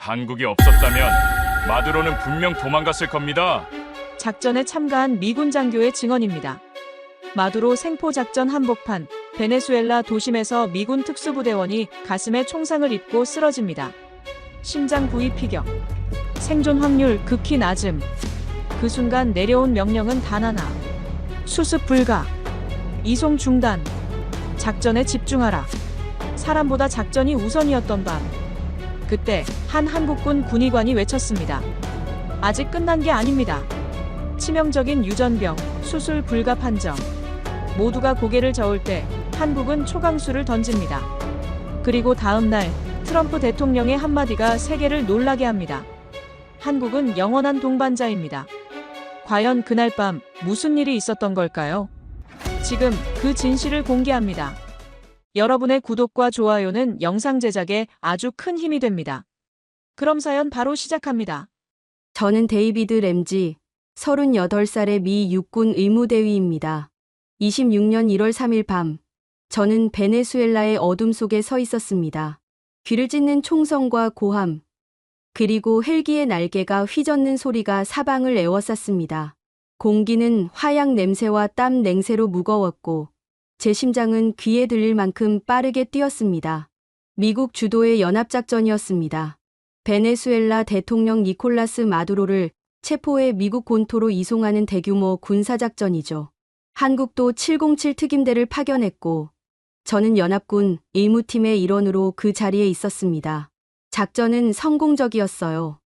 한국이 없었다면 마두로는 분명 도망갔을 겁니다. 작전에 참가한 미군 장교의 증언입니다. 마두로 생포작전 한복판 베네수엘라 도심에서 미군 특수부대원이 가슴에 총상을 입고 쓰러집니다. 심장 부위 피격. 생존 확률 극히 낮음. 그 순간 내려온 명령은 단 하나. 수습 불가. 이송 중단. 작전에 집중하라. 사람보다 작전이 우선이었던 밤. 그때 한 한국군 군의관이 외쳤습니다. 아직 끝난 게 아닙니다. 치명적인 유전병, 수술 불가 판정. 모두가 고개를 저을 때 한국은 초강수를 던집니다. 그리고 다음 날 트럼프 대통령의 한마디가 세계를 놀라게 합니다. 한국은 영원한 동반자입니다. 과연 그날 밤 무슨 일이 있었던 걸까요? 지금 그 진실을 공개합니다. 여러분의 구독과 좋아요는 영상 제작에 아주 큰 힘이 됩니다. 그럼 사연 바로 시작합니다. 저는 데이비드 램지, 38살의 미 육군 의무대위입니다. 26년 1월 3일 밤, 저는 베네수엘라의 어둠 속에 서 있었습니다. 귀를 찢는 총성과 고함, 그리고 헬기의 날개가 휘젓는 소리가 사방을 에워쌌습니다. 공기는 화약 냄새와 땀 냉새로 무거웠고 제 심장은 귀에 들릴 만큼 빠르게 뛰었습니다. 미국 주도의 연합작전이었습니다. 베네수엘라 대통령 니콜라스 마두로를 체포해 미국 본토로 이송하는 대규모 군사작전이죠. 한국도 707 특임대를 파견했고 저는 연합군 의무팀의 일원으로 그 자리에 있었습니다. 작전은 성공적이었어요.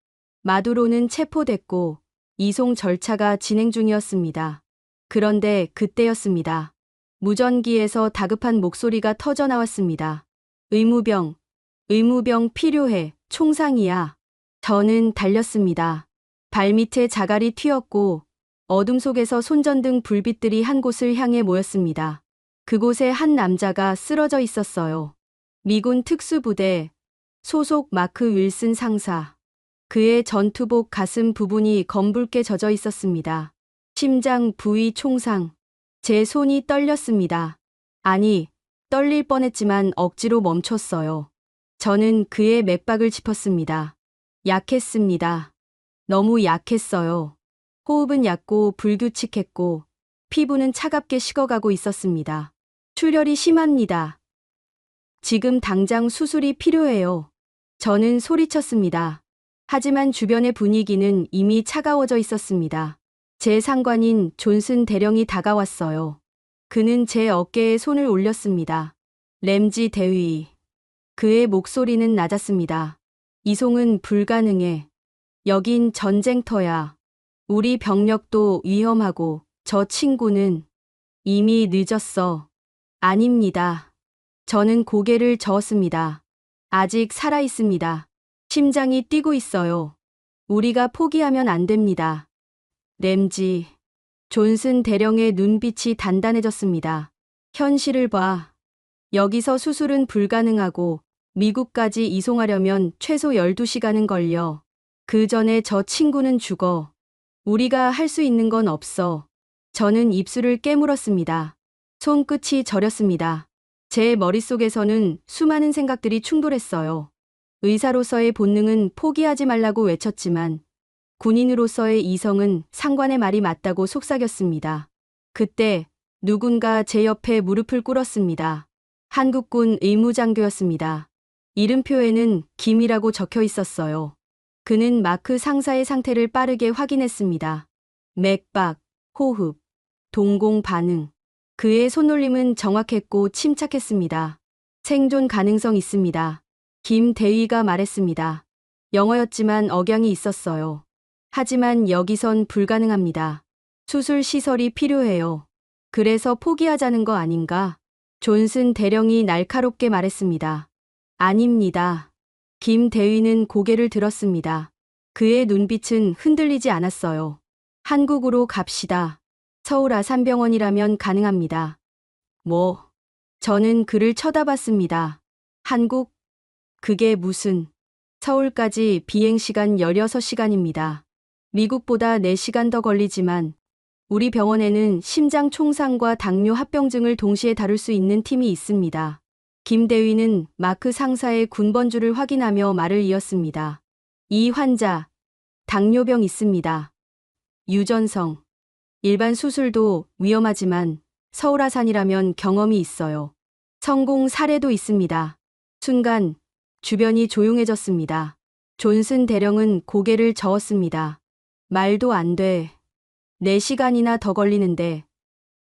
마두로는 체포됐고 이송 절차가 진행 중이었습니다. 그런데 그때였습니다. 무전기에서 다급한 목소리가 터져나왔습니다. 의무병 필요해. 총상이야. 저는 달렸습니다. 발밑에 자갈이 튀었고 어둠 속에서 손전등 불빛들이 한 곳을 향해 모였습니다. 그곳에 한 남자가 쓰러져 있었어요. 미군 특수부대 소속 마크 윌슨 상사. 그의 전투복 가슴 부분이 검붉게 젖어 있었습니다. 심장 부위 총상. 제 손이 떨렸습니다. 아니, 떨릴 뻔했지만 억지로 멈췄어요. 저는 그의 맥박을 짚었습니다. 약했습니다. 너무 약했어요. 호흡은 얕고 불규칙했고 피부는 차갑게 식어가고 있었습니다. 출혈이 심합니다. 지금 당장 수술이 필요해요. 저는 소리쳤습니다. 하지만 주변의 분위기는 이미 차가워져 있었습니다. 제 상관인 존슨 대령이 다가왔어요. 그는 제 어깨에 손을 올렸습니다. 램지 대위. 그의 목소리는 낮았습니다. 이송은 불가능해. 여긴 전쟁터야. 우리 병력도 위험하고 저 친구는 이미 늦었어. 아닙니다. 저는 고개를 저었습니다. 아직 살아 있습니다. 심장이 뛰고 있어요. 우리가 포기하면 안 됩니다. 램지. 존슨 대령의 눈빛이 단단해졌습니다. 현실을 봐. 여기서 수술은 불가능하고 미국까지 이송하려면 최소 12시간은 걸려. 그 전에 저 친구는 죽어. 우리가 할 수 있는 건 없어. 저는 입술을 깨물었습니다. 손끝이 저렸습니다. 제 머릿속에서는 수많은 생각들이 충돌했어요. 의사로서의 본능은 포기하지 말라고 외쳤지만 군인으로서의 이성은 상관의 말이 맞다고 속삭였습니다. 그때 누군가 제 옆에 무릎을 꿇었습니다. 한국군 의무장교였습니다. 이름표에는 김이라고 적혀 있었어요. 그는 마크 상사의 상태를 빠르게 확인했습니다. 맥박, 호흡, 동공 반응. 그의 손놀림은 정확했고 침착했습니다. 생존 가능성 있습니다. 김 대위가 말했습니다. 영어였지만 억양이 있었어요. 하지만 여기선 불가능합니다. 수술 시설이 필요해요. 그래서 포기하자는 거 아닌가? 존슨 대령이 날카롭게 말했습니다. 아닙니다. 김 대위는 고개를 들었습니다. 그의 눈빛은 흔들리지 않았어요. 한국으로 갑시다. 서울 아산병원이라면 가능합니다. 뭐? 저는 그를 쳐다봤습니다. 한국? 그게 무슨? 서울까지 비행시간 16시간입니다. 미국보다 4시간 더 걸리지만 우리 병원에는 심장 총상과 당뇨 합병증을 동시에 다룰 수 있는 팀이 있습니다. 김 대위는 마크 상사의 군번줄을 확인하며 말을 이었습니다. 이 환자, 당뇨병 있습니다. 유전성. 일반 수술도 위험하지만 서울아산이라면 경험이 있어요. 성공 사례도 있습니다. 순간 주변이 조용해졌습니다. 존슨 대령은 고개를 저었습니다. 말도 안 돼. 4시간이나 더 걸리는데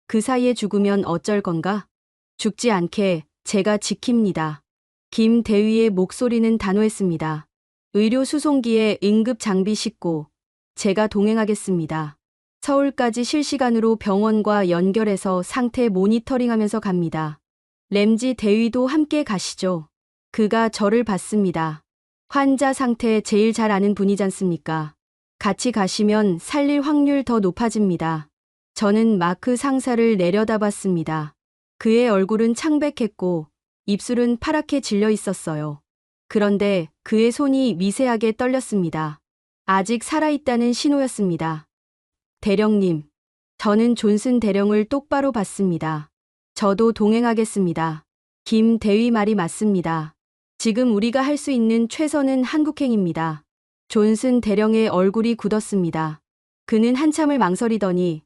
그 사이에 죽으면 어쩔 건가? 죽지 않게 제가 지킵니다. 김 대위의 목소리는 단호했습니다. 의료 수송기에 응급 장비 싣고 제가 동행하겠습니다. 서울까지 실시간으로 병원과 연결해서 상태 모니터링하면서 갑니다. 램지 대위도 함께 가시죠. 그가 저를 봤습니다. 환자 상태 제일 잘 아는 분이잖습니까? 같이 가시면 살릴 확률 더 높아집니다. 저는 마크 상사를 내려다봤습니다. 그의 얼굴은 창백했고 입술은 파랗게 질려 있었어요. 그런데 그의 손이 미세하게 떨렸습니다. 아직 살아있다는 신호였습니다. 대령님, 저는 존슨 대령을 똑바로 봤습니다. 저도 동행하겠습니다. 김 대위 말이 맞습니다. 지금 우리가 할 수 있는 최선은 한국행입니다. 존슨 대령의 얼굴이 굳었습니다. 그는 한참을 망설이더니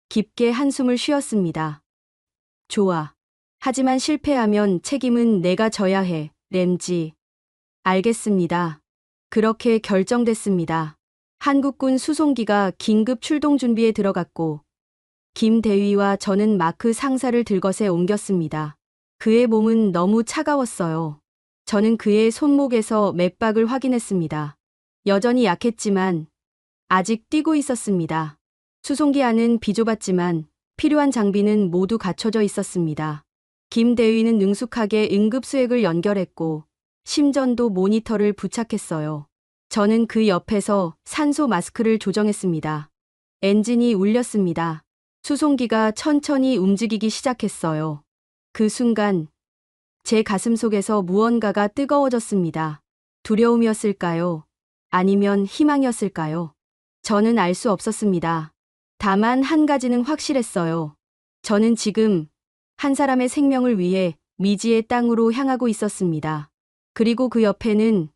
깊게 한숨을 쉬었습니다. 좋아. 하지만 실패하면 책임은 내가 져야 해, 램지. 알겠습니다. 그렇게 결정됐습니다. 한국군 수송기가 긴급 출동 준비에 들어갔고 김 대위와 저는 마크 상사를 들것에 옮겼습니다. 그의 몸은 너무 차가웠어요. 저는 그의 손목에서 맥박을 확인했습니다. 여전히 약했지만 아직 뛰고 있었습니다. 수송기 안은 비좁았지만 필요한 장비는 모두 갖춰져 있었습니다. 김 대위는 능숙하게 응급수액을 연결했고 심전도 모니터를 부착했어요. 저는 그 옆에서 산소 마스크를 조정했습니다. 엔진이 울렸습니다. 수송기가 천천히 움직이기 시작했어요. 그 순간 제 가슴 속에서 무언가가 뜨거워졌습니다. 두려움이었을까요? 아니면 희망이었을까요? 저는 알 수 없었습니다. 다만 한 가지는 확실했어요. 저는 지금 한 사람의 생명을 위해 미지의 땅으로 향하고 있었습니다. 그리고 그 옆에는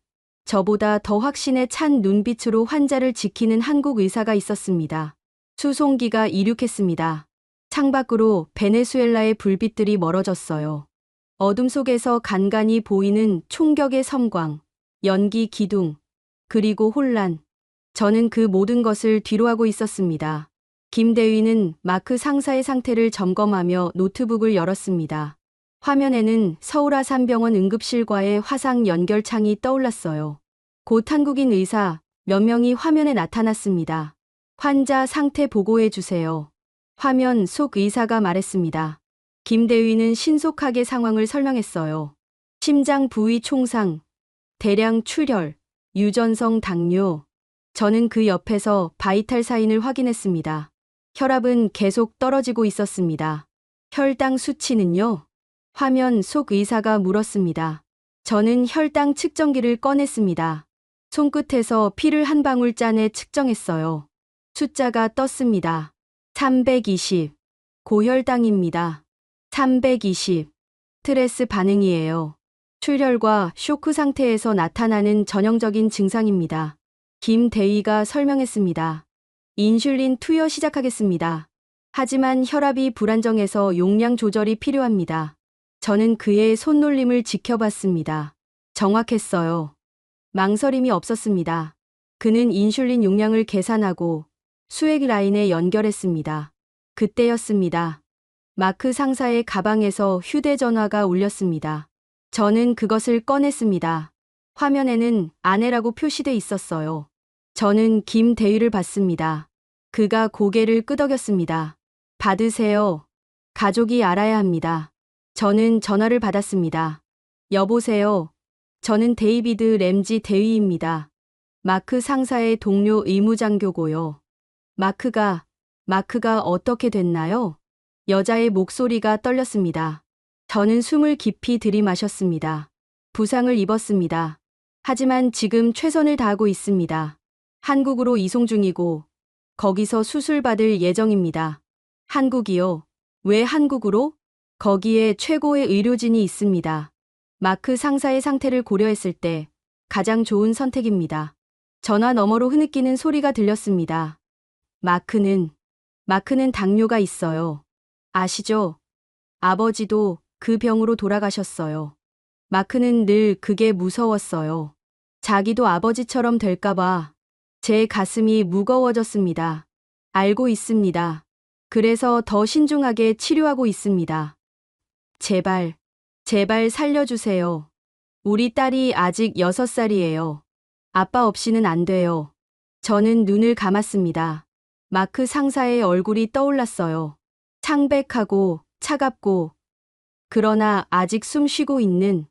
저보다 더 확신에 찬 눈빛으로 환자를 지키는 한국 의사가 있었습니다. 수송기가 이륙했습니다. 창밖으로 베네수엘라의 불빛들이 멀어졌어요. 어둠 속에서 간간히 보이는 총격의 섬광, 연기 기둥, 그리고 혼란. 저는 그 모든 것을 뒤로하고 있었습니다. 김 대위는 마크 상사의 상태를 점검하며 노트북을 열었습니다. 화면에는 서울아산병원 응급실과의 화상 연결창이 떠올랐어요. 곧 한국인 의사 몇 명이 화면에 나타났습니다. 환자 상태 보고해 주세요. 화면 속 의사가 말했습니다. 김 대위는 신속하게 상황을 설명했어요. 심장 부위 총상, 대량 출혈, 유전성 당뇨. 저는 그 옆에서 바이탈 사인을 확인했습니다. 혈압은 계속 떨어지고 있었습니다. 혈당 수치는요? 화면 속 의사가 물었습니다. 저는 혈당 측정기를 꺼냈습니다. 손끝에서 피를 한 방울 짜내 측정했어요. 숫자가 떴습니다. 320. 고혈당입니다. 320. 스트레스 반응이에요. 출혈과 쇼크 상태에서 나타나는 전형적인 증상입니다. 김 대위가 설명했습니다. 인슐린 투여 시작하겠습니다. 하지만 혈압이 불안정해서 용량 조절이 필요합니다. 저는 그의 손놀림을 지켜봤습니다. 정확했어요. 망설임이 없었습니다. 그는 인슐린 용량을 계산하고 수액 라인에 연결했습니다. 그때였습니다. 마크 상사의 가방에서 휴대전화가 울렸습니다. 저는 그것을 꺼냈습니다. 화면에는 아내라고 표시돼 있었어요. 저는 김 대위를 봤습니다. 그가 고개를 끄덕였습니다. 받으세요. 가족이 알아야 합니다. 저는 전화를 받았습니다. 여보세요. 저는 데이비드 램지 대위입니다. 마크 상사의 동료 의무장교고요. 마크가 어떻게 됐나요? 여자의 목소리가 떨렸습니다. 저는 숨을 깊이 들이마셨습니다. 부상을 입었습니다. 하지만 지금 최선을 다하고 있습니다. 한국으로 이송 중이고 거기서 수술받을 예정입니다. 한국이요? 왜 한국으로? 거기에 최고의 의료진이 있습니다. 마크 상사의 상태를 고려했을 때 가장 좋은 선택입니다. 전화 너머로 흐느끼는 소리가 들렸습니다. 마크는 당뇨가 있어요. 아시죠? 아버지도 그 병으로 돌아가셨어요. 마크는 늘 그게 무서웠어요. 자기도 아버지처럼 될까봐 제 가슴이 무거워졌습니다. 알고 있습니다. 그래서 더 신중하게 치료하고 있습니다. 제발 살려주세요. 우리 딸이 아직 6살이에요. 아빠 없이는 안 돼요. 저는 눈을 감았습니다. 마크 상사의 얼굴이 떠올랐어요. 창백하고 차갑고, 그러나 아직 숨 쉬고 있는.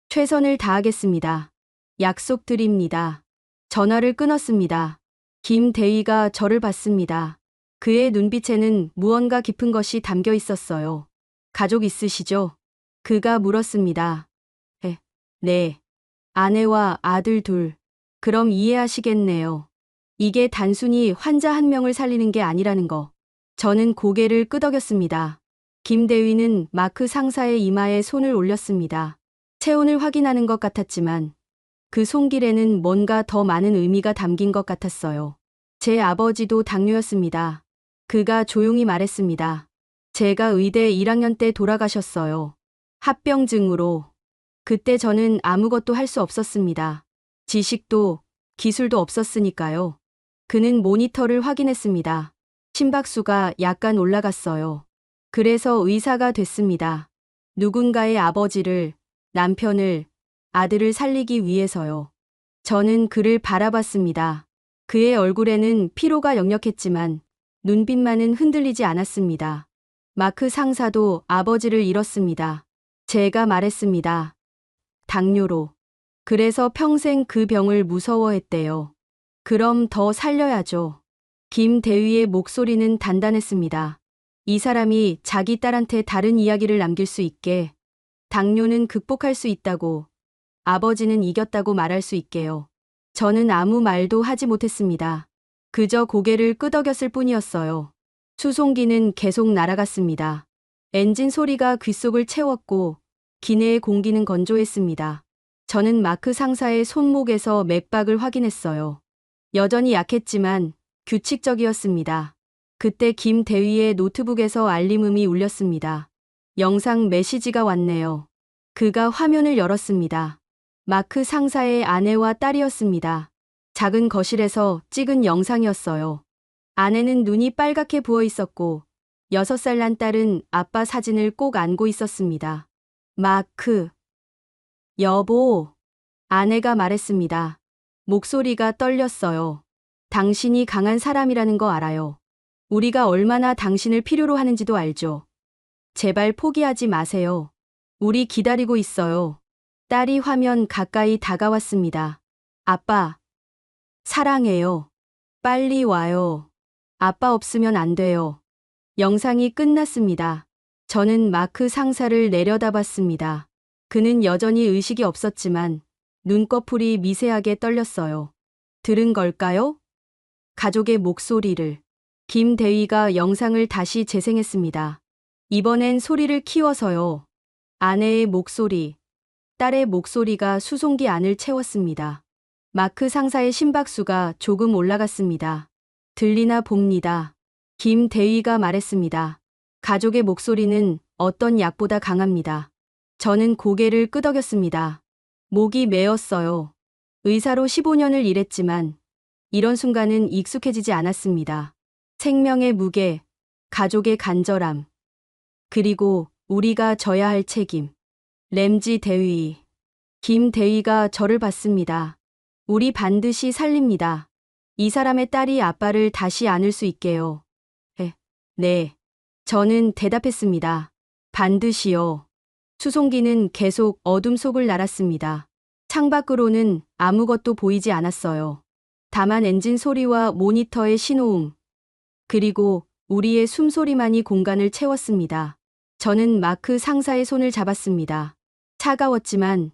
최선을 다하겠습니다. 약속드립니다. 전화를 끊었습니다. 김대휘가 저를 봤습니다. 그의 눈빛에는 무언가 깊은 것이 담겨 있었어요. 가족 있으시죠? 그가 물었습니다. 네. 아내와 아들 둘. 그럼 이해하시겠네요. 이게 단순히 환자 한 명을 살리는 게 아니라는 거. 저는 고개를 끄덕였습니다. 김대휘는 마크 상사의 이마에 손을 올렸습니다. 체온을 확인하는 것 같았지만 그 손길에는 뭔가 더 많은 의미가 담긴 것 같았어요. 제 아버지도 당뇨였습니다. 그가 조용히 말했습니다. 제가 의대 1학년 때 돌아가셨어요. 합병증으로. 그때 저는 아무것도 할 수 없었습니다. 지식도 기술도 없었으니까요. 그는 모니터를 확인했습니다. 심박수가 약간 올라갔어요. 그래서 의사가 됐습니다. 누군가의 아버지를, 남편을, 아들을 살리기 위해서요. 저는 그를 바라봤습니다. 그의 얼굴에는 피로가 역력했지만 눈빛만은 흔들리지 않았습니다. 마크 상사도 아버지를 잃었습니다. 제가 말했습니다. 당뇨로. 그래서 평생 그 병을 무서워했대요. 그럼 더 살려야죠. 김대휘의 목소리는 단단했습니다. 이 사람이 자기 딸한테 다른 이야기를 남길 수 있게, 당뇨는 극복할 수 있다고, 아버지는 이겼다고 말할 수 있게요. 저는 아무 말도 하지 못했습니다. 그저 고개를 끄덕였을 뿐이었어요. 수송기는 계속 날아갔습니다. 엔진 소리가 귓속을 채웠고 기내의 공기는 건조했습니다. 저는 마크 상사의 손목에서 맥박을 확인했어요. 여전히 약했지만 규칙적이었습니다. 그때 김대휘의 노트북에서 알림음이 울렸습니다. 영상 메시지가 왔네요. 그가 화면을 열었습니다. 마크 상사의 아내와 딸이었습니다. 작은 거실에서 찍은 영상이었어요. 아내는 눈이 빨갛게 부어 있었고 6살 난 딸은 아빠 사진을 꼭 안고 있었습니다. 마크. 여보. 아내가 말했습니다. 목소리가 떨렸어요. 당신이 강한 사람이라는 거 알아요. 우리가 얼마나 당신을 필요로 하는지도 알죠. 제발 포기하지 마세요. 우리 기다리고 있어요. 딸이 화면 가까이 다가왔습니다. 아빠. 사랑해요. 빨리 와요. 아빠 없으면 안 돼요. 영상이 끝났습니다. 저는 마크 상사를 내려다봤습니다. 그는 여전히 의식이 없었지만 눈꺼풀이 미세하게 떨렸어요. 들은 걸까요? 가족의 목소리를. 김대휘가 영상을 다시 재생했습니다. 이번엔 소리를 키워서요. 아내의 목소리, 딸의 목소리가 수송기 안을 채웠습니다. 마크 상사의 심박수가 조금 올라갔습니다. 들리나 봅니다. 김대휘가 말했습니다. 가족의 목소리는 어떤 약보다 강합니다. 저는 고개를 끄덕였습니다. 목이 메었어요. 의사로 15년을 일했지만 이런 순간은 익숙해지지 않았습니다. 생명의 무게, 가족의 간절함, 그리고 우리가 져야 할 책임. 램지 대위. 김대휘가 저를 봤습니다. 우리 반드시 살립니다. 이 사람의 딸이 아빠를 다시 안을 수 있게요. 네. 저는 대답했습니다. 반드시요. 수송기는 계속 어둠 속을 날았습니다. 창밖으로는 아무것도 보이지 않았어요. 다만 엔진 소리와 모니터의 신호음, 그리고 우리의 숨소리만이 공간을 채웠습니다. 저는 마크 상사의 손을 잡았습니다. 차가웠지만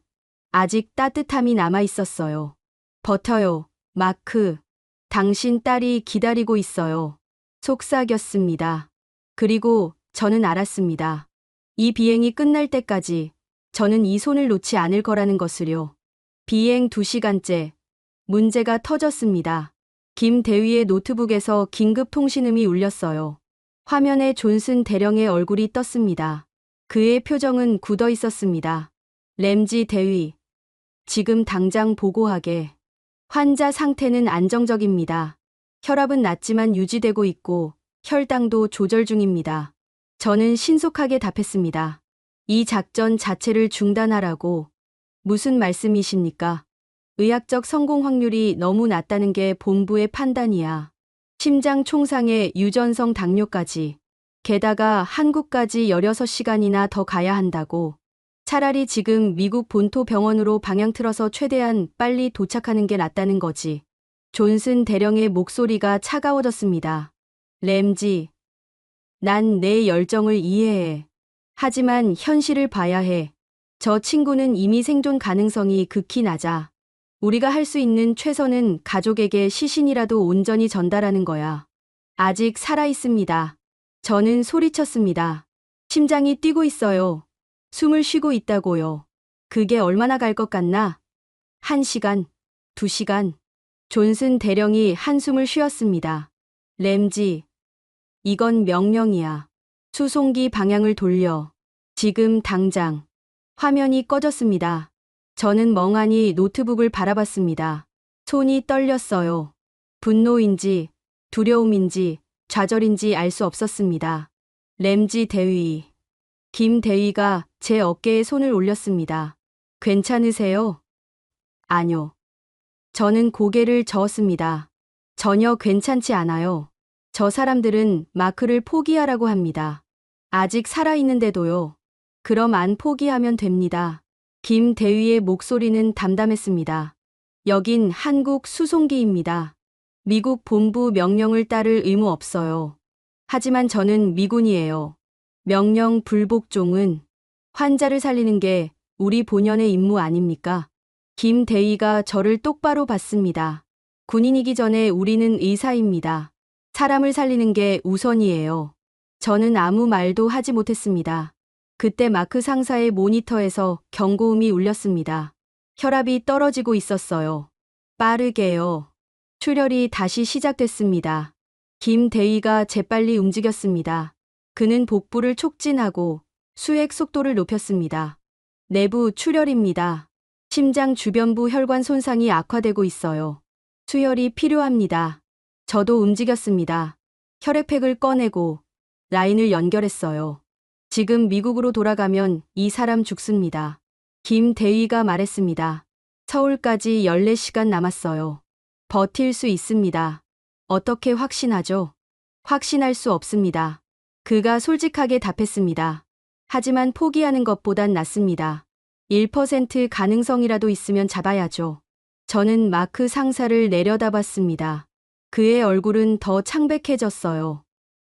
아직 따뜻함이 남아 있었어요. 버텨요, 마크. 당신 딸이 기다리고 있어요. 속삭였습니다. 그리고 저는 알았습니다. 이 비행이 끝날 때까지 저는 이 손을 놓지 않을 거라는 것을요. 비행 2시간째. 문제가 터졌습니다. 김 대위의 노트북에서 긴급 통신음이 울렸어요. 화면에 존슨 대령의 얼굴이 떴습니다. 그의 표정은 굳어 있었습니다. 램지 대위, 지금 당장 보고하게. 환자 상태는 안정적입니다. 혈압은 낮지만 유지되고 있고 혈당도 조절 중입니다. 저는 신속하게 답했습니다. 이 작전 자체를 중단하라고. 무슨 말씀이십니까? 의학적 성공 확률이 너무 낮다는 게 본부의 판단이야. 심장 총상에 유전성 당뇨까지. 게다가 한국까지 16시간이나 더 가야 한다고. 차라리 지금 미국 본토 병원으로 방향 틀어서 최대한 빨리 도착하는 게 낫다는 거지. 존슨 대령의 목소리가 차가워졌습니다. 램지, 난 내 열정을 이해해. 하지만 현실을 봐야 해. 저 친구는 이미 생존 가능성이 극히 낮아. 우리가 할 수 있는 최선은 가족에게 시신이라도 온전히 전달하는 거야. 아직 살아 있습니다. 저는 소리쳤습니다. 심장이 뛰고 있어요. 숨을 쉬고 있다고요. 그게 얼마나 갈 것 같나? 1시간, 2시간. 존슨 대령이 한숨을 쉬었습니다. 램지, 이건 명령이야. 수송기 방향을 돌려. 지금 당장. 화면이 꺼졌습니다. 저는 멍하니 노트북을 바라봤습니다. 손이 떨렸어요. 분노인지, 두려움인지, 좌절인지 알 수 없었습니다. 램지 대위. 김 대위가 제 어깨에 손을 올렸습니다. 괜찮으세요? 아뇨. 저는 고개를 저었습니다. 전혀 괜찮지 않아요. 저 사람들은 마크를 포기하라고 합니다. 아직 살아있는데도요. 그럼 안 포기하면 됩니다. 김 대위의 목소리는 담담했습니다. 여긴 한국 수송기입니다. 미국 본부 명령을 따를 의무 없어요. 하지만 저는 미군이에요. 명령 불복종은 환자를 살리는 게 우리 본연의 임무 아닙니까? 김 대위가 저를 똑바로 봤습니다. 군인이기 전에 우리는 의사입니다. 사람을 살리는 게 우선이에요. 저는 아무 말도 하지 못했습니다. 그때 마크 상사의 모니터에서 경고음이 울렸습니다. 혈압이 떨어지고 있었어요. 빠르게요. 출혈이 다시 시작됐습니다. 김 대위가 재빨리 움직였습니다. 그는 복부를 촉진하고 수액 속도를 높였습니다. 내부 출혈입니다. 심장 주변부 혈관 손상이 악화되고 있어요. 수혈이 필요합니다. 저도 움직였습니다. 혈액팩을 꺼내고 라인을 연결했어요. 지금 미국으로 돌아가면 이 사람 죽습니다. 김 대위가 말했습니다. 서울까지 14시간 남았어요. 버틸 수 있습니다. 어떻게 확신하죠? 확신할 수 없습니다. 그가 솔직하게 답했습니다. 하지만 포기하는 것보단 낫습니다. 1% 가능성이라도 있으면 잡아야죠. 저는 마크 상사를 내려다봤습니다. 그의 얼굴은 더 창백해졌어요.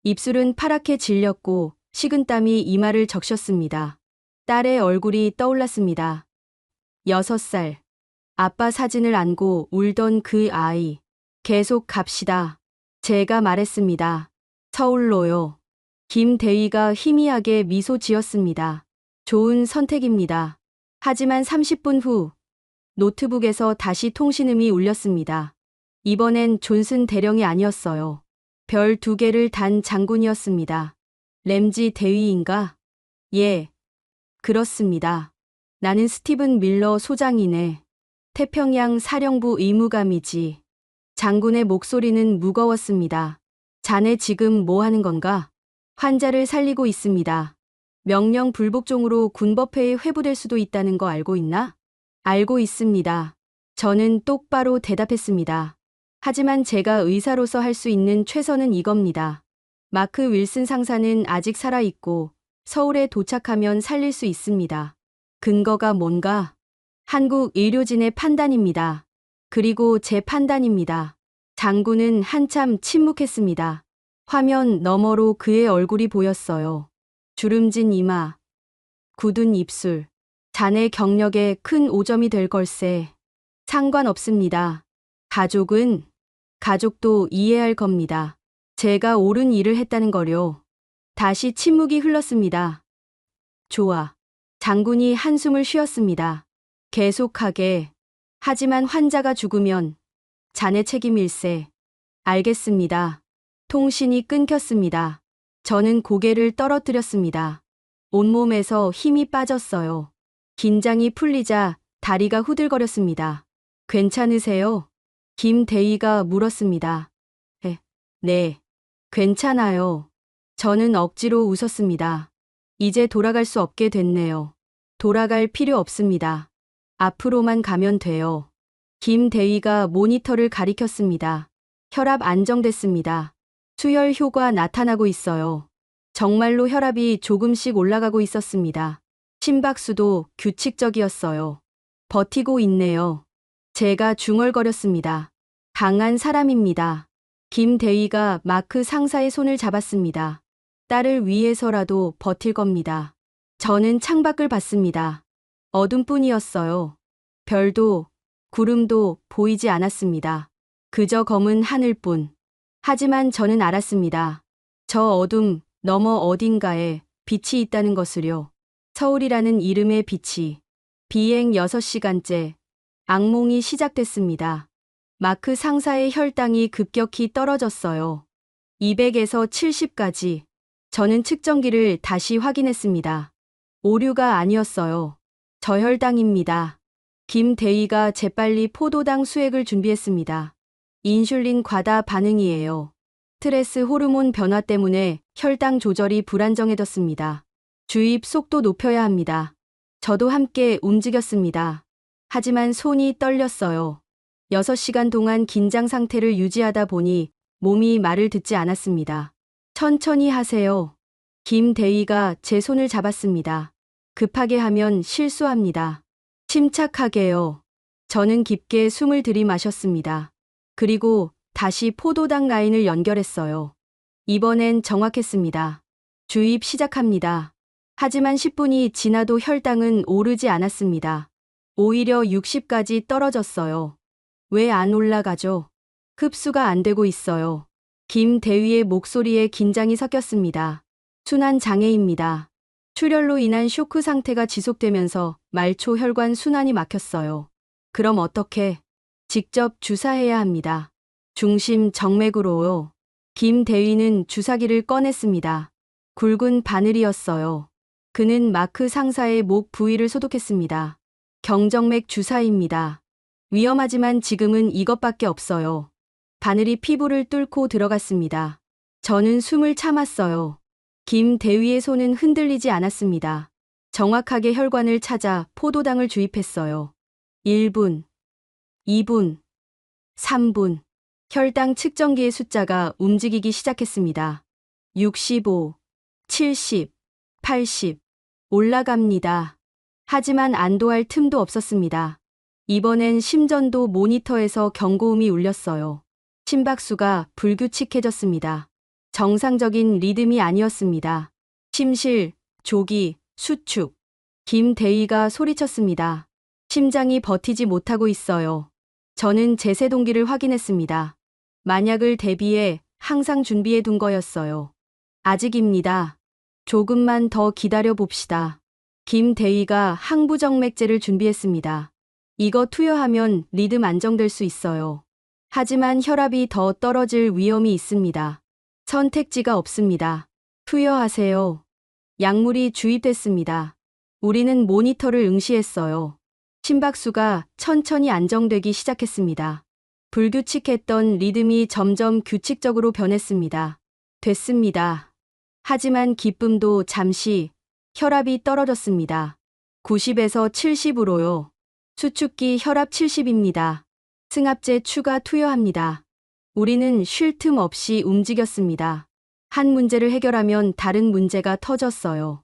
입술은 파랗게 질렸고 식은땀이 이마를 적셨습니다. 딸의 얼굴이 떠올랐습니다. 6살. 아빠 사진을 안고 울던 그 아이. 계속 갑시다. 제가 말했습니다. 서울로요. 김 대위가 희미하게 미소 지었습니다. 좋은 선택입니다. 하지만 30분 후 노트북에서 다시 통신음이 울렸습니다. 이번엔 존슨 대령이 아니었어요. 별 2개를 단 장군이었습니다. 램지 대위인가? 예, 그렇습니다. 나는 스티븐 밀러 소장이네. 태평양 사령부 의무감이지. 장군의 목소리는 무거웠습니다. 자네 지금 뭐 하는 건가? 환자를 살리고 있습니다. 명령 불복종으로 군법회에 회부될 수도 있다는 거 알고 있나? 알고 있습니다. 저는 똑바로 대답했습니다. 하지만 제가 의사로서 할 수 있는 최선은 이겁니다. 마크 윌슨 상사는 아직 살아있고 서울에 도착하면 살릴 수 있습니다. 근거가 뭔가? 한국 의료진의 판단입니다. 그리고 제 판단입니다. 장군은 한참 침묵했습니다. 화면 너머로 그의 얼굴이 보였어요. 주름진 이마, 굳은 입술. 자네 경력에 큰 오점이 될 걸세. 상관없습니다. 가족도 이해할 겁니다. 제가 옳은 일을 했다는 거요. 다시 침묵이 흘렀습니다. 좋아. 장군이 한숨을 쉬었습니다. 계속하게. 하지만 환자가 죽으면 자네 책임일세. 알겠습니다. 통신이 끊겼습니다. 저는 고개를 떨어뜨렸습니다. 온몸에서 힘이 빠졌어요. 긴장이 풀리자 다리가 후들거렸습니다. 괜찮으세요? 김대희가 물었습니다. 네, 괜찮아요. 저는 억지로 웃었습니다. 이제 돌아갈 수 없게 됐네요. 돌아갈 필요 없습니다. 앞으로만 가면 돼요. 김대희가 모니터를 가리켰습니다. 혈압 안정됐습니다. 수혈 효과 나타나고 있어요. 정말로 혈압이 조금씩 올라가고 있었습니다. 심박수도 규칙적이었어요. 버티고 있네요. 제가 중얼거렸습니다. 강한 사람입니다. 김대희가 마크 상사의 손을 잡았습니다. 딸을 위해서라도 버틸 겁니다. 저는 창밖을 봤습니다. 어둠뿐이었어요. 별도, 구름도 보이지 않았습니다. 그저 검은 하늘뿐. 하지만 저는 알았습니다. 저 어둠 너머 어딘가에 빛이 있다는 것을요. 서울이라는 이름의 빛이. 비행 6시간째. 악몽이 시작됐습니다. 마크 상사의 혈당이 급격히 떨어졌어요. 200에서 70까지. 저는 측정기를 다시 확인했습니다. 오류가 아니었어요. 저혈당입니다. 김대희가 재빨리 포도당 수액을 준비했습니다. 인슐린 과다 반응이에요. 스트레스 호르몬 변화 때문에 혈당 조절이 불안정해졌습니다. 주입 속도 높여야 합니다. 저도 함께 움직였습니다. 하지만 손이 떨렸어요. 6시간 동안 긴장 상태를 유지하다 보니 몸이 말을 듣지 않았습니다. 천천히 하세요. 김대희가 제 손을 잡았습니다. 급하게 하면 실수합니다. 침착하게요. 저는 깊게 숨을 들이마셨습니다. 그리고 다시 포도당 라인을 연결했어요. 이번엔 정확했습니다. 주입 시작합니다. 하지만 10분이 지나도 혈당은 오르지 않았습니다. 오히려 60까지 떨어졌어요. 왜 안 올라가죠? 흡수가 안 되고 있어요. 김대휘의 목소리에 긴장이 섞였습니다. 순환 장애입니다. 출혈로 인한 쇼크 상태가 지속되면서 말초 혈관 순환이 막혔어요. 그럼 어떻게? 직접 주사해야 합니다. 중심 정맥으로요. 김대휘는 주사기를 꺼냈습니다. 굵은 바늘이었어요. 그는 마크 상사의 목 부위를 소독했습니다. 경정맥 주사입니다. 위험하지만 지금은 이것밖에 없어요. 바늘이 피부를 뚫고 들어갔습니다. 저는 숨을 참았어요. 김대휘의 손은 흔들리지 않았습니다. 정확하게 혈관을 찾아 포도당을 주입했어요. 1분, 2분, 3분. 혈당 측정기의 숫자가 움직이기 시작했습니다. 65, 70, 80. 올라갑니다. 하지만 안도할 틈도 없었습니다. 이번엔 심전도 모니터에서 경고음이 울렸어요. 심박수가 불규칙해졌습니다. 정상적인 리듬이 아니었습니다. 심실, 조기, 수축. 김대희가 소리쳤습니다. 심장이 버티지 못하고 있어요. 저는 제세동기를 확인했습니다. 만약을 대비해 항상 준비해 둔 거였어요. 아직입니다. 조금만 더 기다려 봅시다. 김대희가 항부정맥제를 준비했습니다. 이거 투여하면 리듬 안정될 수 있어요. 하지만 혈압이 더 떨어질 위험이 있습니다. 선택지가 없습니다. 투여하세요. 약물이 주입됐습니다. 우리는 모니터를 응시했어요. 심박수가 천천히 안정되기 시작했습니다. 불규칙했던 리듬이 점점 규칙적으로 변했습니다. 됐습니다. 하지만 기쁨도 잠시. 혈압이 떨어졌습니다. 90에서 70으로요. 수축기 혈압 70입니다. 승합제 추가 투여합니다. 우리는 쉴 틈 없이 움직였습니다. 한 문제를 해결하면 다른 문제가 터졌어요.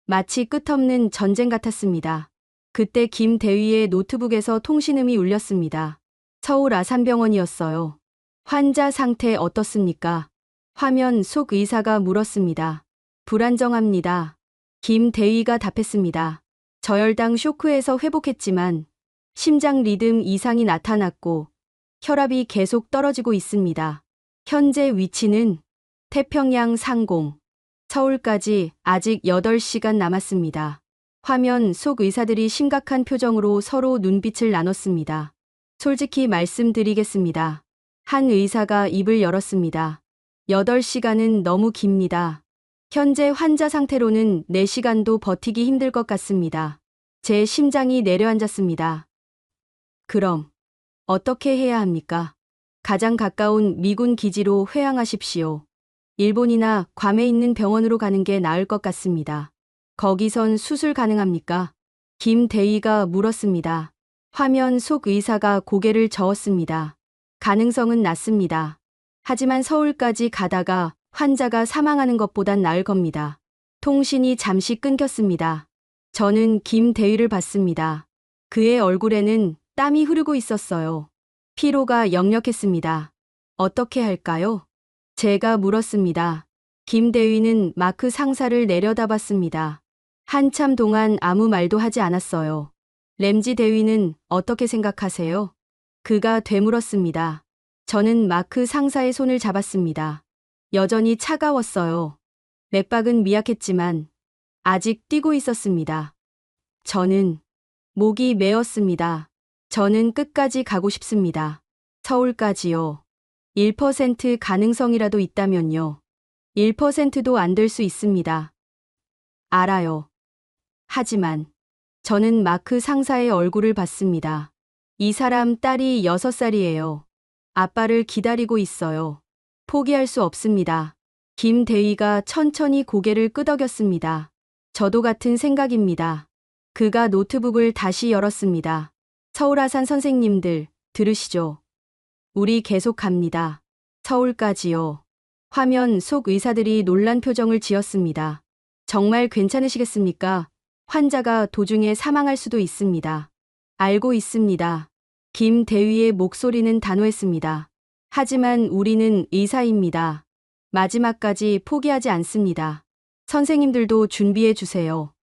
마치 끝없는 전쟁 같았습니다. 그때 김대휘의 노트북에서 통신음이 울렸습니다. 서울 아산병원이었어요. 환자 상태 어떻습니까? 화면 속 의사가 물었습니다. 불안정합니다. 김대휘가 답했습니다. 저혈당 쇼크에서 회복했지만 심장 리듬 이상이 나타났고 혈압이 계속 떨어지고 있습니다. 현재 위치는 태평양 상공. 서울까지 아직 8시간 남았습니다. 화면 속 의사들이 심각한 표정으로 서로 눈빛을 나눴습니다. 솔직히 말씀드리겠습니다. 한 의사가 입을 열었습니다. 8시간은 너무 깁니다. 현재 환자 상태로는 4시간도 버티기 힘들 것 같습니다. 제 심장이 내려앉았습니다. 그럼 어떻게 해야 합니까? 가장 가까운 미군 기지로 회항하십시오. 일본이나 괌에 있는 병원으로 가는 게 나을 것 같습니다. 거기선 수술 가능합니까? 김대희가 물었습니다. 화면 속 의사가 고개를 저었습니다. 가능성은 낮습니다. 하지만 서울까지 가다가 환자가 사망하는 것보단 나을 겁니다. 통신이 잠시 끊겼습니다. 저는 김대희를 봤습니다. 그의 얼굴에는 땀이 흐르고 있었어요. 피로가 역력했습니다. 어떻게 할까요? 제가 물었습니다. 김대휘는 마크 상사를 내려다봤습니다. 한참 동안 아무 말도 하지 않았어요. 램지 대위는 어떻게 생각하세요? 그가 되물었습니다. 저는 마크 상사의 손을 잡았습니다. 여전히 차가웠어요. 맥박은 미약했지만 아직 뛰고 있었습니다. 저는 목이 메었습니다. 저는 끝까지 가고 싶습니다. 서울까지요. 1% 가능성이라도 있다면요. 1%도 안 될 수 있습니다. 알아요. 하지만 저는 마크 상사의 얼굴을 봤습니다. 이 사람 딸이 6살이에요. 아빠를 기다리고 있어요. 포기할 수 없습니다. 김대희가 천천히 고개를 끄덕였습니다. 저도 같은 생각입니다. 그가 노트북을 다시 열었습니다. 서울아산 선생님들, 들으시죠? 우리 계속 갑니다. 서울까지요. 화면 속 의사들이 놀란 표정을 지었습니다. 정말 괜찮으시겠습니까? 환자가 도중에 사망할 수도 있습니다. 알고 있습니다. 김대휘의 목소리는 단호했습니다. 하지만 우리는 의사입니다. 마지막까지 포기하지 않습니다. 선생님들도 준비해 주세요.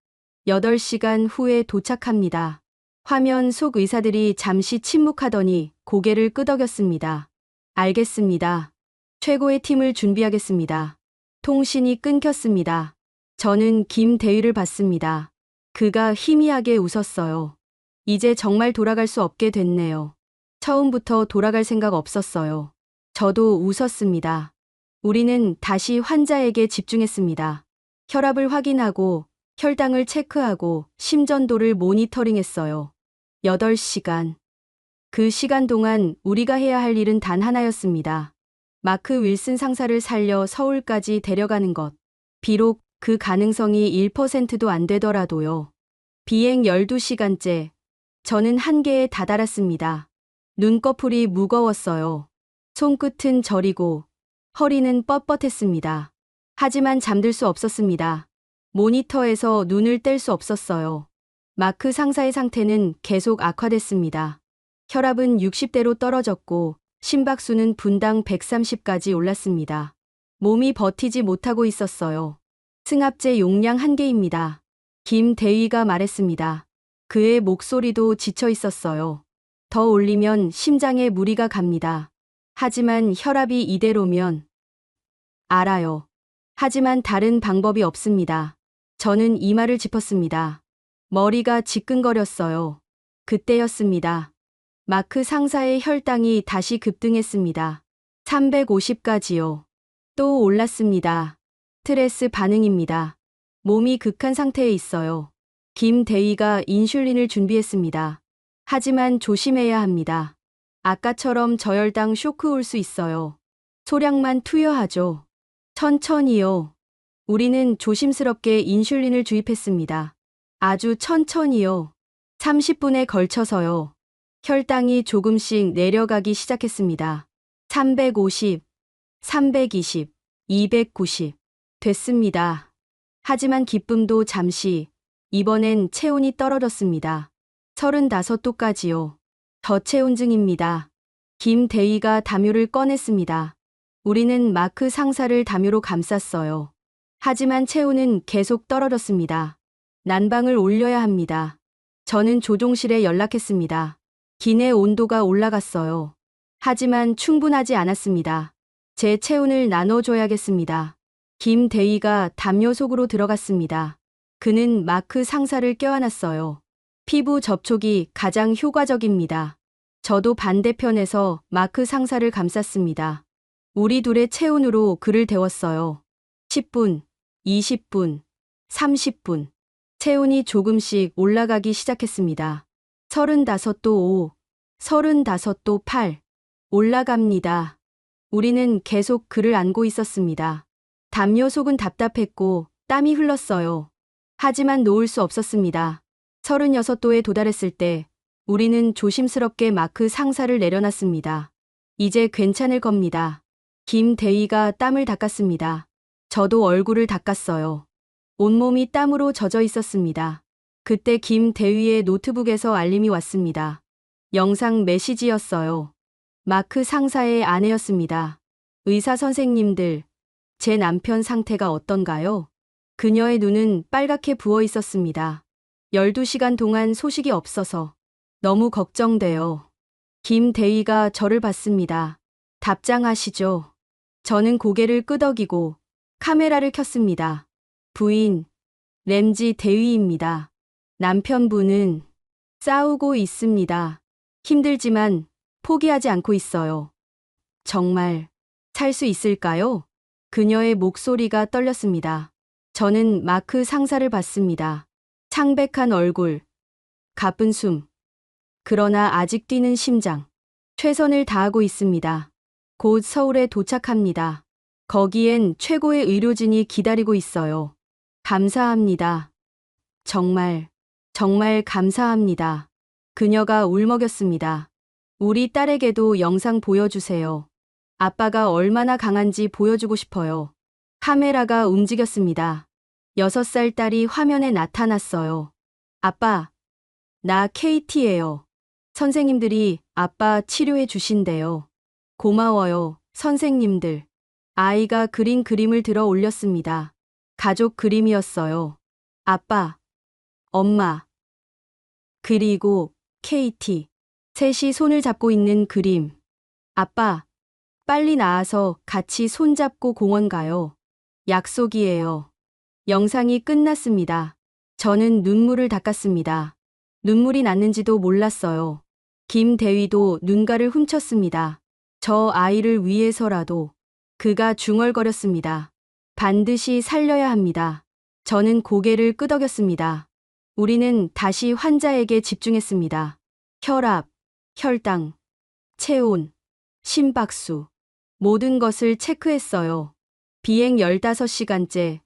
8시간 후에 도착합니다. 화면 속 의사들이 잠시 침묵하더니 고개를 끄덕였습니다. 알겠습니다. 최고의 팀을 준비하겠습니다. 통신이 끊겼습니다. 저는 김대휘를 봤습니다. 그가 희미하게 웃었어요. 이제 정말 돌아갈 수 없게 됐네요. 처음부터 돌아갈 생각 없었어요. 저도 웃었습니다. 우리는 다시 환자에게 집중했습니다. 혈압을 확인하고 혈당을 체크하고 심전도를 모니터링했어요. 8시간. 그 시간 동안 우리가 해야 할 일은 단 하나였습니다. 마크 윌슨 상사를 살려 서울까지 데려가는 것. 비록 그 가능성이 1%도 안 되더라도요. 비행 12시간째. 저는 한계에 다다랐습니다. 눈꺼풀이 무거웠어요. 손끝은 저리고 허리는 뻣뻣했습니다. 하지만 잠들 수 없었습니다. 모니터에서 눈을 뗄 수 없었어요. 마크 상사의 상태는 계속 악화됐습니다. 혈압은 60대로 떨어졌고 심박수는 분당 130까지 올랐습니다. 몸이 버티지 못하고 있었어요. 승합제 용량 한계입니다. 김대휘가 말했습니다. 그의 목소리도 지쳐 있었어요. 더 올리면 심장에 무리가 갑니다. 하지만 혈압이 이대로면 알아요. 하지만 다른 방법이 없습니다. 저는 이마를 짚었습니다. 머리가 지끈거렸어요. 그때였습니다. 마크 상사의 혈당이 다시 급등했습니다. 350까지요. 또 올랐습니다. 스트레스 반응입니다. 몸이 극한 상태에 있어요. 김대휘가 인슐린을 준비했습니다. 하지만 조심해야 합니다. 아까처럼 저혈당 쇼크 올 수 있어요. 소량만 투여하죠. 천천히요. 우리는 조심스럽게 인슐린을 주입했습니다. 아주 천천히요. 30분에 걸쳐서요. 혈당이 조금씩 내려가기 시작했습니다. 350, 320, 290. 됐습니다. 하지만 기쁨도 잠시. 이번엔 체온이 떨어졌습니다. 35도까지요. 저체온증입니다. 김대휘가 담요를 꺼냈습니다. 우리는 마크 상사를 담요로 감쌌어요. 하지만 체온은 계속 떨어졌습니다. 난방을 올려야 합니다. 저는 조종실에 연락했습니다. 기내 온도가 올라갔어요. 하지만 충분하지 않았습니다. 제 체온을 나눠줘야겠습니다. 김대휘가 담요 속으로 들어갔습니다. 그는 마크 상사를 껴안았어요. 피부 접촉이 가장 효과적입니다. 저도 반대편에서 마크 상사를 감쌌습니다. 우리 둘의 체온으로 그를 데웠어요. 10분, 20분, 30분. 체온이 조금씩 올라가기 시작했습니다. 35도 5, 35도 8. 올라갑니다. 우리는 계속 그를 안고 있었습니다. 담요 속은 답답했고 땀이 흘렀어요. 하지만 놓을 수 없었습니다. 36도에 도달했을 때 우리는 조심스럽게 마크 상사를 내려놨습니다. 이제 괜찮을 겁니다. 김대위가 땀을 닦았습니다. 저도 얼굴을 닦았어요. 온몸이 땀으로 젖어 있었습니다. 그때 김대위의 노트북에서 알림이 왔습니다. 영상 메시지였어요. 마크 상사의 아내였습니다. 의사 선생님들, 제 남편 상태가 어떤가요? 그녀의 눈은 빨갛게 부어 있었습니다. 12시간 동안 소식이 없어서 너무 걱정돼요. 김대위가 저를 봤습니다. 답장하시죠. 저는 고개를 끄덕이고 카메라를 켰습니다. 부인, 램지 대위입니다. 남편분은 싸우고 있습니다. 힘들지만 포기하지 않고 있어요. 정말 살 수 있을까요? 그녀의 목소리가 떨렸습니다. 저는 마크 상사를 봤습니다. 창백한 얼굴, 가쁜 숨. 그러나 아직 뛰는 심장. 최선을 다하고 있습니다. 곧 서울에 도착합니다. 거기엔 최고의 의료진이 기다리고 있어요. 감사합니다. 정말, 정말 감사합니다. 그녀가 울먹였습니다. 우리 딸에게도 영상 보여주세요. 아빠가 얼마나 강한지 보여주고 싶어요. 카메라가 움직였습니다. 6살 딸이 화면에 나타났어요. 아빠, 나 KT예요. 선생님들이 아빠 치료해 주신대요. 고마워요, 선생님들. 아이가 그린 그림을 들어 올렸습니다. 가족 그림이었어요. 아빠, 엄마, 그리고 KT. 셋이 손을 잡고 있는 그림. 아빠, 빨리 나와서 같이 손잡고 공원 가요. 약속이에요. 영상이 끝났습니다. 저는 눈물을 닦았습니다. 눈물이 났는지도 몰랐어요. 김대위도 눈가를 훔쳤습니다. 저 아이를 위해서라도. 그가 중얼거렸습니다. 반드시 살려야 합니다. 저는 고개를 끄덕였습니다. 우리는 다시 환자에게 집중했습니다. 혈압, 혈당, 체온, 심박수. 모든 것을 체크했어요. 비행 15시간째.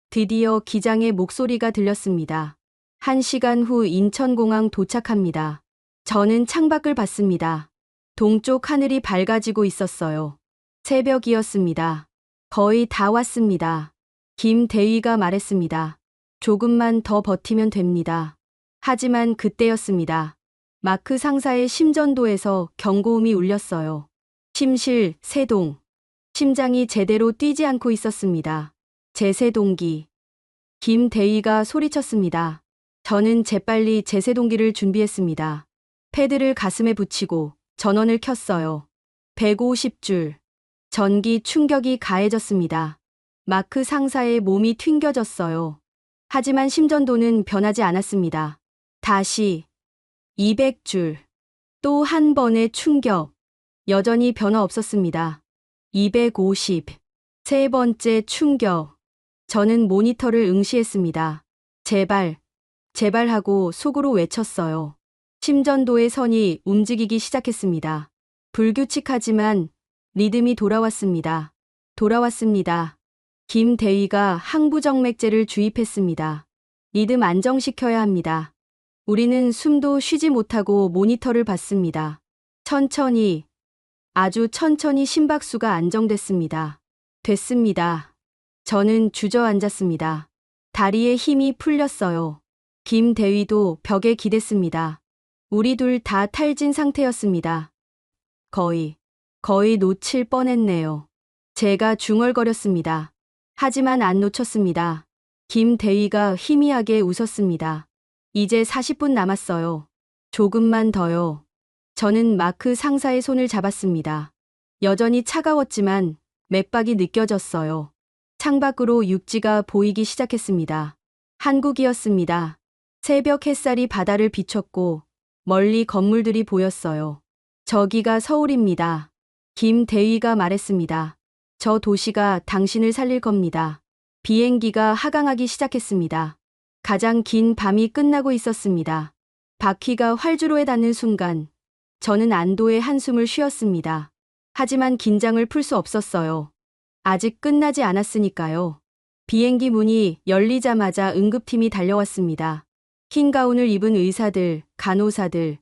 드디어 기장의 목소리가 들렸습니다. 1시간 후 인천공항 도착합니다. 저는 창밖을 봤습니다. 동쪽 하늘이 밝아지고 있었어요. 새벽이었습니다. 거의 다 왔습니다. 김대위가 말했습니다. 조금만 더 버티면 됩니다. 하지만 그때였습니다. 마크 상사의 심전도에서 경고음이 울렸어요. 심실, 세동. 심장이 제대로 뛰지 않고 있었습니다. 제세동기. 김대위가 소리쳤습니다. 저는 재빨리 제세동기를 준비했습니다. 패드를 가슴에 붙이고 전원을 켰어요. 150줄. 전기 충격이 가해졌습니다. 마크 상사의 몸이 튕겨졌어요. 하지만 심전도는 변하지 않았습니다. 다시 200줄. 또 한 번의 충격. 여전히 변화 없었습니다. 250. 세 번째 충격. 저는 모니터를 응시했습니다. 제발, 제발 하고 속으로 외쳤어요. 심전도의 선이 움직이기 시작했습니다. 불규칙하지만 리듬이 돌아왔습니다. 돌아왔습니다. 김대위가 항부정맥제를 주입했습니다. 리듬 안정시켜야 합니다. 우리는 숨도 쉬지 못하고 모니터를 봤습니다. 천천히, 아주 천천히 심박수가 안정됐습니다. 됐습니다. 저는 주저앉았습니다. 다리에 힘이 풀렸어요. 김대위도 벽에 기댔습니다. 우리 둘 다 탈진 상태였습니다. 거의 놓칠 뻔했네요. 제가 중얼거렸습니다. 하지만 안 놓쳤습니다. 김대위가 희미하게 웃었습니다. 이제 40분 남았어요. 조금만 더요. 저는 마크 상사의 손을 잡았습니다. 여전히 차가웠지만 맥박이 느껴졌어요. 창밖으로 육지가 보이기 시작했습니다. 한국이었습니다. 새벽 햇살이 바다를 비췄고 멀리 건물들이 보였어요. 저기가 서울입니다. 김대위가 말했습니다. 저 도시가 당신을 살릴 겁니다. 비행기가 하강하기 시작했습니다. 가장 긴 밤이 끝나고 있었습니다. 바퀴가 활주로에 닿는 순간 저는 안도의 한숨을 쉬었습니다. 하지만 긴장을 풀 수 없었어요. 아직 끝나지 않았으니까요. 비행기 문이 열리자마자 응급팀이 달려왔습니다. 흰 가운을 입은 의사들, 간호사들,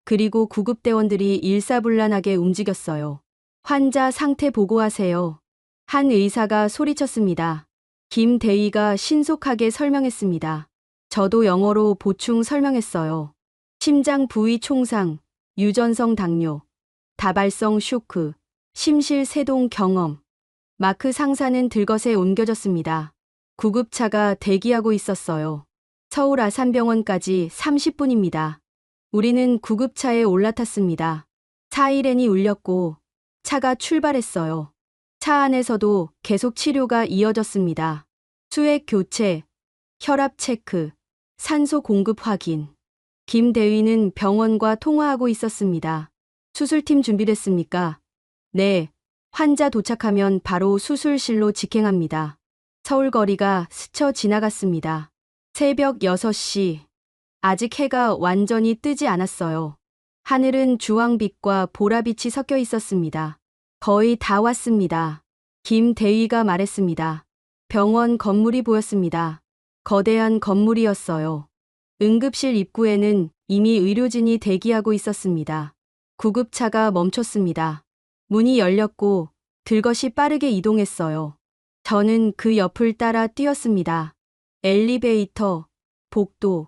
그리고 구급대원들이 일사불란하게 움직였어요. 환자 상태 보고하세요. 한 의사가 소리쳤습니다. 김대위가 신속하게 설명했습니다. 저도 영어로 보충 설명했어요. 심장 부위 총상, 유전성 당뇨, 다발성 쇼크, 심실 세동 경험. 마크 상사는 들것에 옮겨졌습니다. 구급차가 대기하고 있었어요. 서울 아산병원까지 30분입니다. 우리는 구급차에 올라탔습니다. 사이렌이 울렸고 차가 출발했어요. 차 안에서도 계속 치료가 이어졌습니다. 수액 교체, 혈압 체크, 산소 공급 확인. 김대위는 병원과 통화하고 있었습니다. 수술팀 준비됐습니까? 네. 환자 도착하면 바로 수술실로 직행합니다. 서울 거리가 스쳐 지나갔습니다. 새벽 6시. 아직 해가 완전히 뜨지 않았어요. 하늘은 주황빛과 보라빛이 섞여 있었습니다. 거의 다 왔습니다. 김대위가 말했습니다. 병원 건물이 보였습니다. 거대한 건물이었어요. 응급실 입구에는 이미 의료진이 대기하고 있었습니다. 구급차가 멈췄습니다. 문이 열렸고 들것이 빠르게 이동했어요. 저는 그 옆을 따라 뛰었습니다. 엘리베이터, 복도,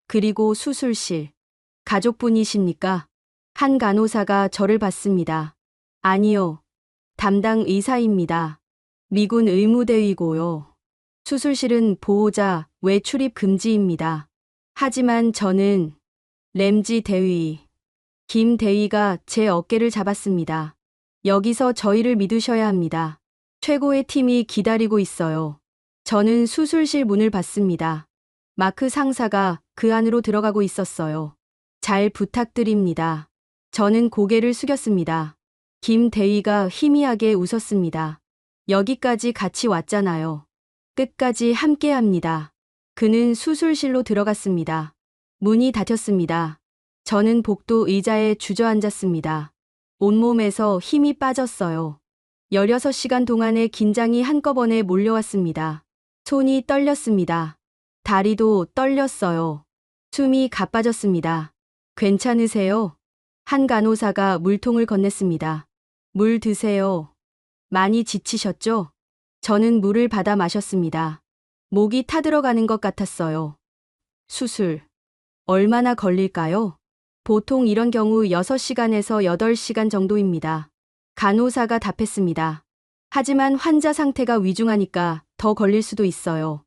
그리고 수술실. 가족분이십니까? 한 간호사가 저를 봤습니다. 아니요. 담당 의사입니다. 미군 의무대위고요. 수술실은 보호자 외출입 금지입니다. 하지만 저는 램지 대위. 김 대위가 제 어깨를 잡았습니다. 여기서 저희를 믿으셔야 합니다. 최고의 팀이 기다리고 있어요. 저는 수술실 문을 봤습니다. 마크 상사가 그 안으로 들어가고 있었어요. 잘 부탁드립니다. 저는 고개를 숙였습니다. 김 대위가 희미하게 웃었습니다. 여기까지 같이 왔잖아요. 끝까지 함께합니다. 그는 수술실로 들어갔습니다. 문이 닫혔습니다. 저는 복도 의자에 주저앉았습니다. 온몸에서 힘이 빠졌어요. 16시간 동안의 긴장이 한꺼번에 몰려왔습니다. 손이 떨렸습니다. 다리도 떨렸어요. 숨이 가빠졌습니다. 괜찮으세요? 한 간호사가 물통을 건넸습니다. 물 드세요. 많이 지치셨죠? 저는 물을 받아 마셨습니다. 목이 타들어가는 것 같았어요. 수술. 얼마나 걸릴까요? 보통 이런 경우 6시간에서 8시간 정도입니다. 간호사가 답했습니다. 하지만 환자 상태가 위중하니까 더 걸릴 수도 있어요.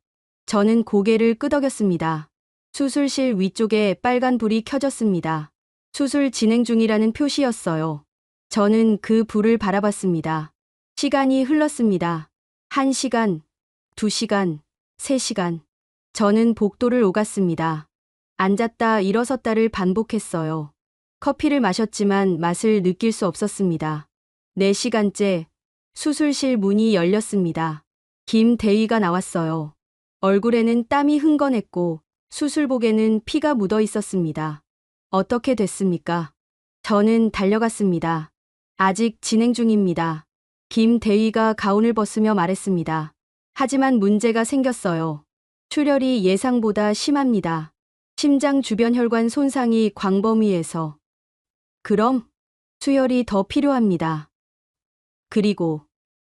저는 고개를 끄덕였습니다. 수술실 위쪽에 빨간 불이 켜졌습니다. 수술 진행 중이라는 표시였어요. 저는 그 불을 바라봤습니다. 시간이 흘렀습니다. 1시간, 2시간, 3시간. 저는 복도를 오갔습니다. 앉았다 일어섰다를 반복했어요. 커피를 마셨지만 맛을 느낄 수 없었습니다. 4시간째 수술실 문이 열렸습니다. 김 대위가 나왔어요. 얼굴에는 땀이 흥건했고 수술복에는 피가 묻어 있었습니다. 어떻게 됐습니까? 저는 달려갔습니다. 아직 진행 중입니다. 김 대위가 가운을 벗으며 말했습니다. 하지만 문제가 생겼어요. 출혈이 예상보다 심합니다. 심장 주변 혈관 손상이 광범위해서. 그럼 수혈이 더 필요합니다. 그리고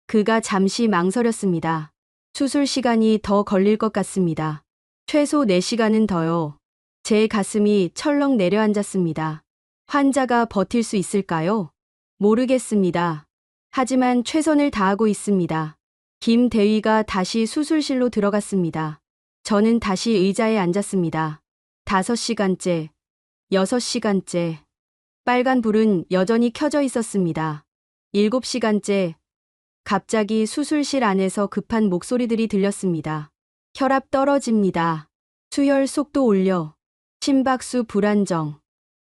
그가 잠시 망설였습니다. 수술 시간이 더 걸릴 것 같습니다. 최소 4시간은 더요. 제 가슴이 철렁 내려앉았습니다. 환자가 버틸 수 있을까요? 모르겠습니다. 하지만 최선을 다하고 있습니다. 김 대위가 다시 수술실로 들어갔습니다. 저는 다시 의자에 앉았습니다. 5시간째, 6시간째. 빨간 불은 여전히 켜져 있었습니다. 7시간째. 갑자기 수술실 안에서 급한 목소리들이 들렸습니다. 혈압 떨어집니다. 수혈 속도 올려. 심박수 불안정.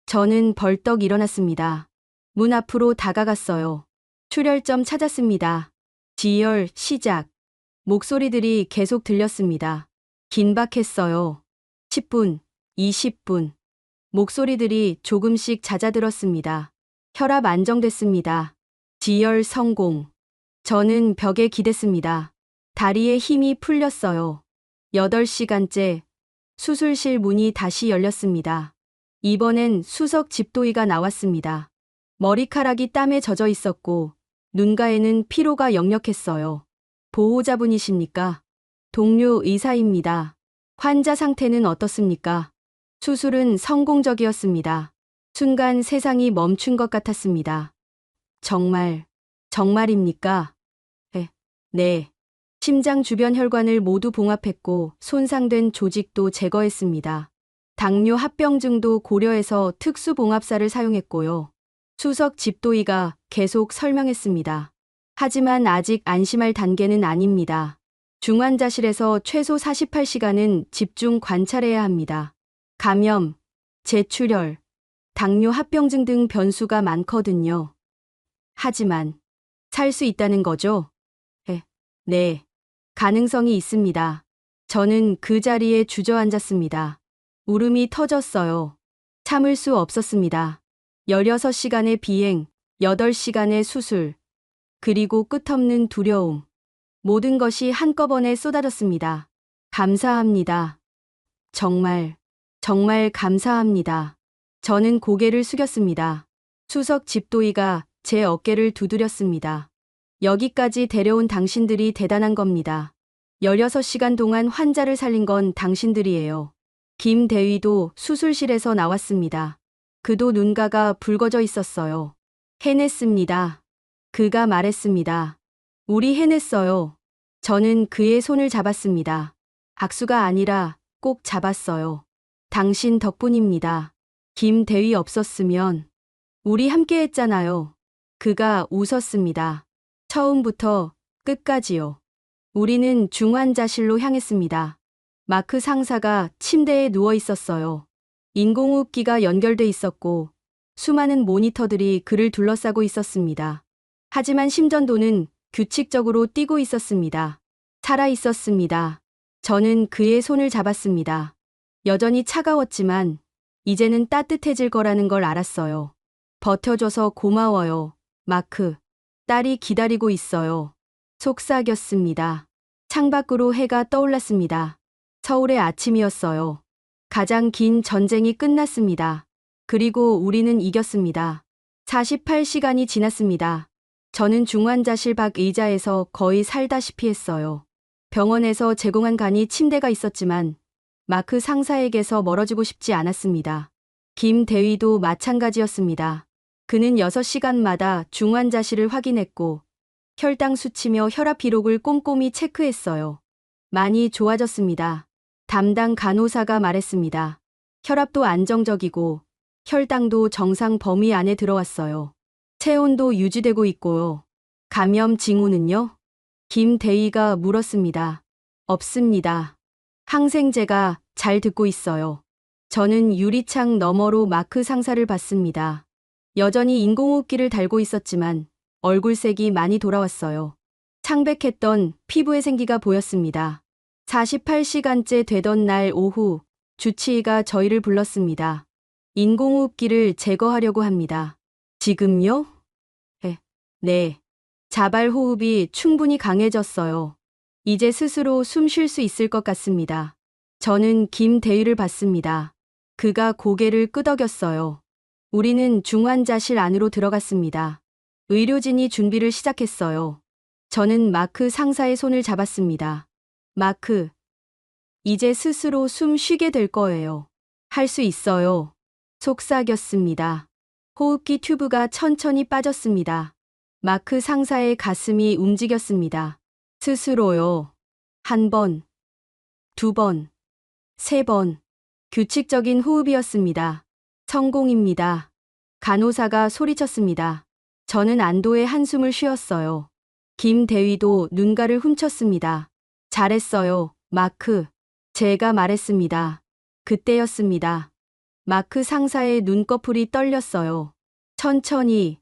저는 벌떡 일어났습니다. 문 앞으로 다가갔어요. 출혈점 찾았습니다. 지혈 시작. 목소리들이 계속 들렸습니다. 긴박했어요. 10분, 20분. 목소리들이 조금씩 잦아들었습니다. 혈압 안정됐습니다. 지혈 성공. 저는 벽에 기댔습니다. 다리에 힘이 풀렸어요. 8시간째 수술실 문이 다시 열렸습니다. 이번엔 수석 집도의가 나왔습니다. 머리카락이 땀에 젖어 있었고 눈가에는 피로가 역력했어요. 보호자분이십니까? 동료 의사입니다. 환자 상태는 어떻습니까? 수술은 성공적이었습니다. 순간 세상이 멈춘 것 같았습니다. 정말입니까? 네. 심장 주변 혈관을 모두 봉합했고 손상된 조직도 제거했습니다. 당뇨 합병증도 고려해서 특수봉합사를 사용했고요. 수석 집도의가 계속 설명했습니다. 하지만 아직 안심할 단계는 아닙니다. 중환자실에서 최소 48시간은 집중 관찰해야 합니다. 감염, 재출혈, 당뇨 합병증 등 변수가 많거든요. 하지만 살 수 있다는 거죠? 네. 가능성이 있습니다. 저는 그 자리에 주저앉았습니다. 울음이 터졌어요. 참을 수 없었습니다. 16시간의 비행, 8시간의 수술, 그리고 끝없는 두려움. 모든 것이 한꺼번에 쏟아졌습니다. 감사합니다. 정말 감사합니다. 저는 고개를 숙였습니다. 수석 집도의가 제 어깨를 두드렸습니다. 여기까지 데려온 당신들이 대단한 겁니다. 16시간 동안 환자를 살린 건 당신들이에요. 김 대위도 수술실에서 나왔습니다. 그도 눈가가 붉어져 있었어요. 해냈습니다. 그가 말했습니다. 우리 해냈어요. 저는 그의 손을 잡았습니다. 악수가 아니라 꼭 잡았어요. 당신 덕분입니다. 김 대위 없었으면 우리 함께 했잖아요. 그가 웃었습니다. 처음부터 끝까지요. 우리는 중환자실로 향했습니다. 마크 상사가 침대에 누워 있었어요. 인공호흡기가 연결돼 있었고 수많은 모니터들이 그를 둘러싸고 있었습니다. 하지만 심전도는 규칙적으로 뛰고 있었습니다. 살아 있었습니다. 저는 그의 손을 잡았습니다. 여전히 차가웠지만 이제는 따뜻해질 거라는 걸 알았어요. 버텨줘서 고마워요, 마크. 딸이 기다리고 있어요. 속삭였습니다. 창밖으로 해가 떠올랐습니다. 서울의 아침이었어요. 가장 긴 전쟁이 끝났습니다. 그리고 우리는 이겼습니다. 48시간이 지났습니다. 저는 중환자실 밖 의자에서 거의 살다시피 했어요. 병원에서 제공한 간이 침대가 있었지만 마크 상사에게서 멀어지고 싶지 않았습니다. 김 대위도 마찬가지였습니다. 그는 6시간마다 중환자실을 확인했고 혈당 수치며 혈압 기록을 꼼꼼히 체크했어요. 많이 좋아졌습니다. 담당 간호사가 말했습니다. 혈압도 안정적이고 혈당도 정상 범위 안에 들어왔어요. 체온도 유지되고 있고요. 감염 징후는요? 김 대위가 물었습니다. 없습니다. 항생제가 잘 듣고 있어요. 저는 유리창 너머로 마크 상사를 봤습니다. 여전히 인공호흡기를 달고 있었지만 얼굴색이 많이 돌아왔어요. 창백했던 피부의 생기가 보였습니다. 48시간째 되던 날 오후 주치의가 저희를 불렀습니다. 인공호흡기를 제거하려고 합니다. 지금요? 네. 자발 호흡이 충분히 강해졌어요. 이제 스스로 숨 쉴 수 있을 것 같습니다. 저는 김 대위를 봤습니다. 그가 고개를 끄덕였어요. 우리는 중환자실 안으로 들어갔습니다. 의료진이 준비를 시작했어요. 저는 마크 상사의 손을 잡았습니다. 마크, 이제 스스로 숨 쉬게 될 거예요. 할 수 있어요. 속삭였습니다. 호흡기 튜브가 천천히 빠졌습니다. 마크 상사의 가슴이 움직였습니다. 스스로요. 1번, 2번, 3번. 규칙적인 호흡이었습니다. 성공입니다. 간호사가 소리쳤습니다. 저는 안도의 한숨을 쉬었어요. 김 대위도 눈가를 훔쳤습니다. 잘했어요, 마크. 제가 말했습니다. 그때였습니다. 마크 상사의 눈꺼풀이 떨렸어요. 천천히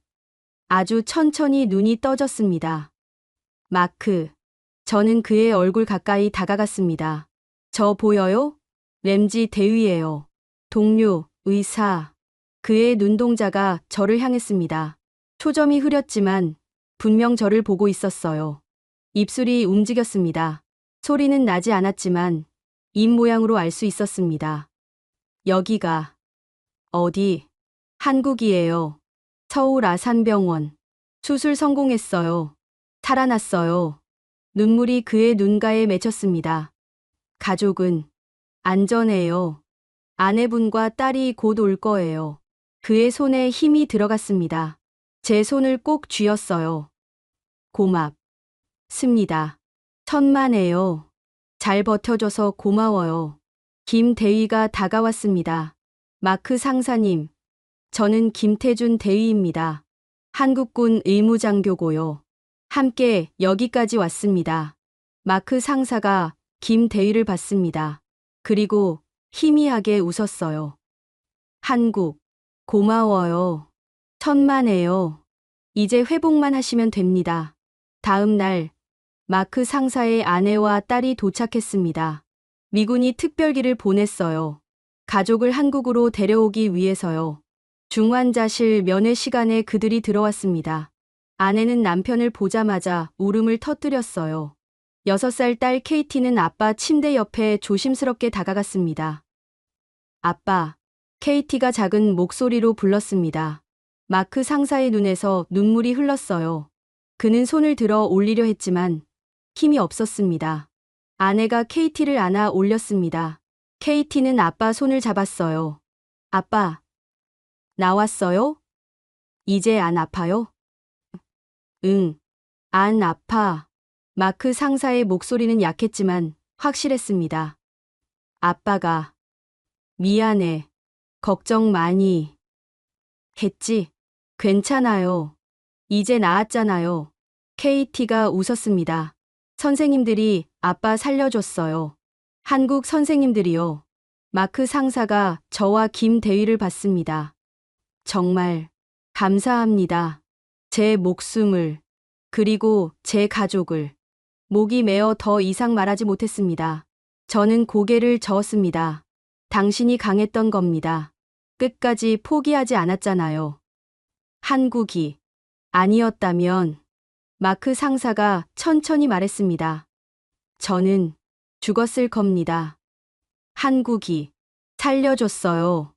아주 천천히 눈이 떠졌습니다. 마크. 저는 그의 얼굴 가까이 다가갔습니다. 저 보여요? 램지 대위예요. 동료, 의사. 그의 눈동자가 저를 향했습니다. 초점이 흐렸지만 분명 저를 보고 있었어요. 입술이 움직였습니다. 소리는 나지 않았지만 입 모양으로 알 수 있었습니다. 여기가 어디? 한국이에요. 서울 아산병원. 수술 성공했어요. 살아났어요. 눈물이 그의 눈가에 맺혔습니다. 가족은 안전해요. 아내분과 딸이 곧 올 거예요. 그의 손에 힘이 들어갔습니다. 제 손을 꼭 쥐었어요. 고맙습니다. 천만에요. 잘 버텨줘서 고마워요. 김 대위가 다가왔습니다. 마크 상사님, 저는 김태준 대위입니다. 한국군 의무장교고요. 함께 여기까지 왔습니다. 마크 상사가 김 대위를 봤습니다. 그리고 희미하게 웃었어요. 한국, 고마워요. 천만에요. 이제 회복만 하시면 됩니다. 다음 날, 마크 상사의 아내와 딸이 도착했습니다. 미군이 특별기를 보냈어요. 가족을 한국으로 데려오기 위해서요. 중환자실 면회 시간에 그들이 들어왔습니다. 아내는 남편을 보자마자 울음을 터뜨렸어요. 6살 딸 KT는 아빠 침대 옆에 조심스럽게 다가갔습니다. 아빠, KT가 작은 목소리로 불렀습니다. 마크 상사의 눈에서 눈물이 흘렀어요. 그는 손을 들어 올리려 했지만 힘이 없었습니다. 아내가 KT를 안아 올렸습니다. KT는 아빠 손을 잡았어요. 아빠, 나왔어요? 이제 안 아파요? 응, 안 아파. 마크 상사의 목소리는 약했지만 확실했습니다. 아빠가 미안해. 걱정 많이 했지? 괜찮아요. 이제 나았잖아요. KT가 웃었습니다. 선생님들이 아빠 살려줬어요. 한국 선생님들이요. 마크 상사가 저와 김 대위를 봤습니다. 정말 감사합니다. 제 목숨을, 그리고 제 가족을. 목이 메어 더 이상 말하지 못했습니다. 저는 고개를 저었습니다. 당신이 강했던 겁니다. 끝까지 포기하지 않았잖아요. 한국이 아니었다면, 마크 상사가 천천히 말했습니다. 저는 죽었을 겁니다. 한국이 살려줬어요.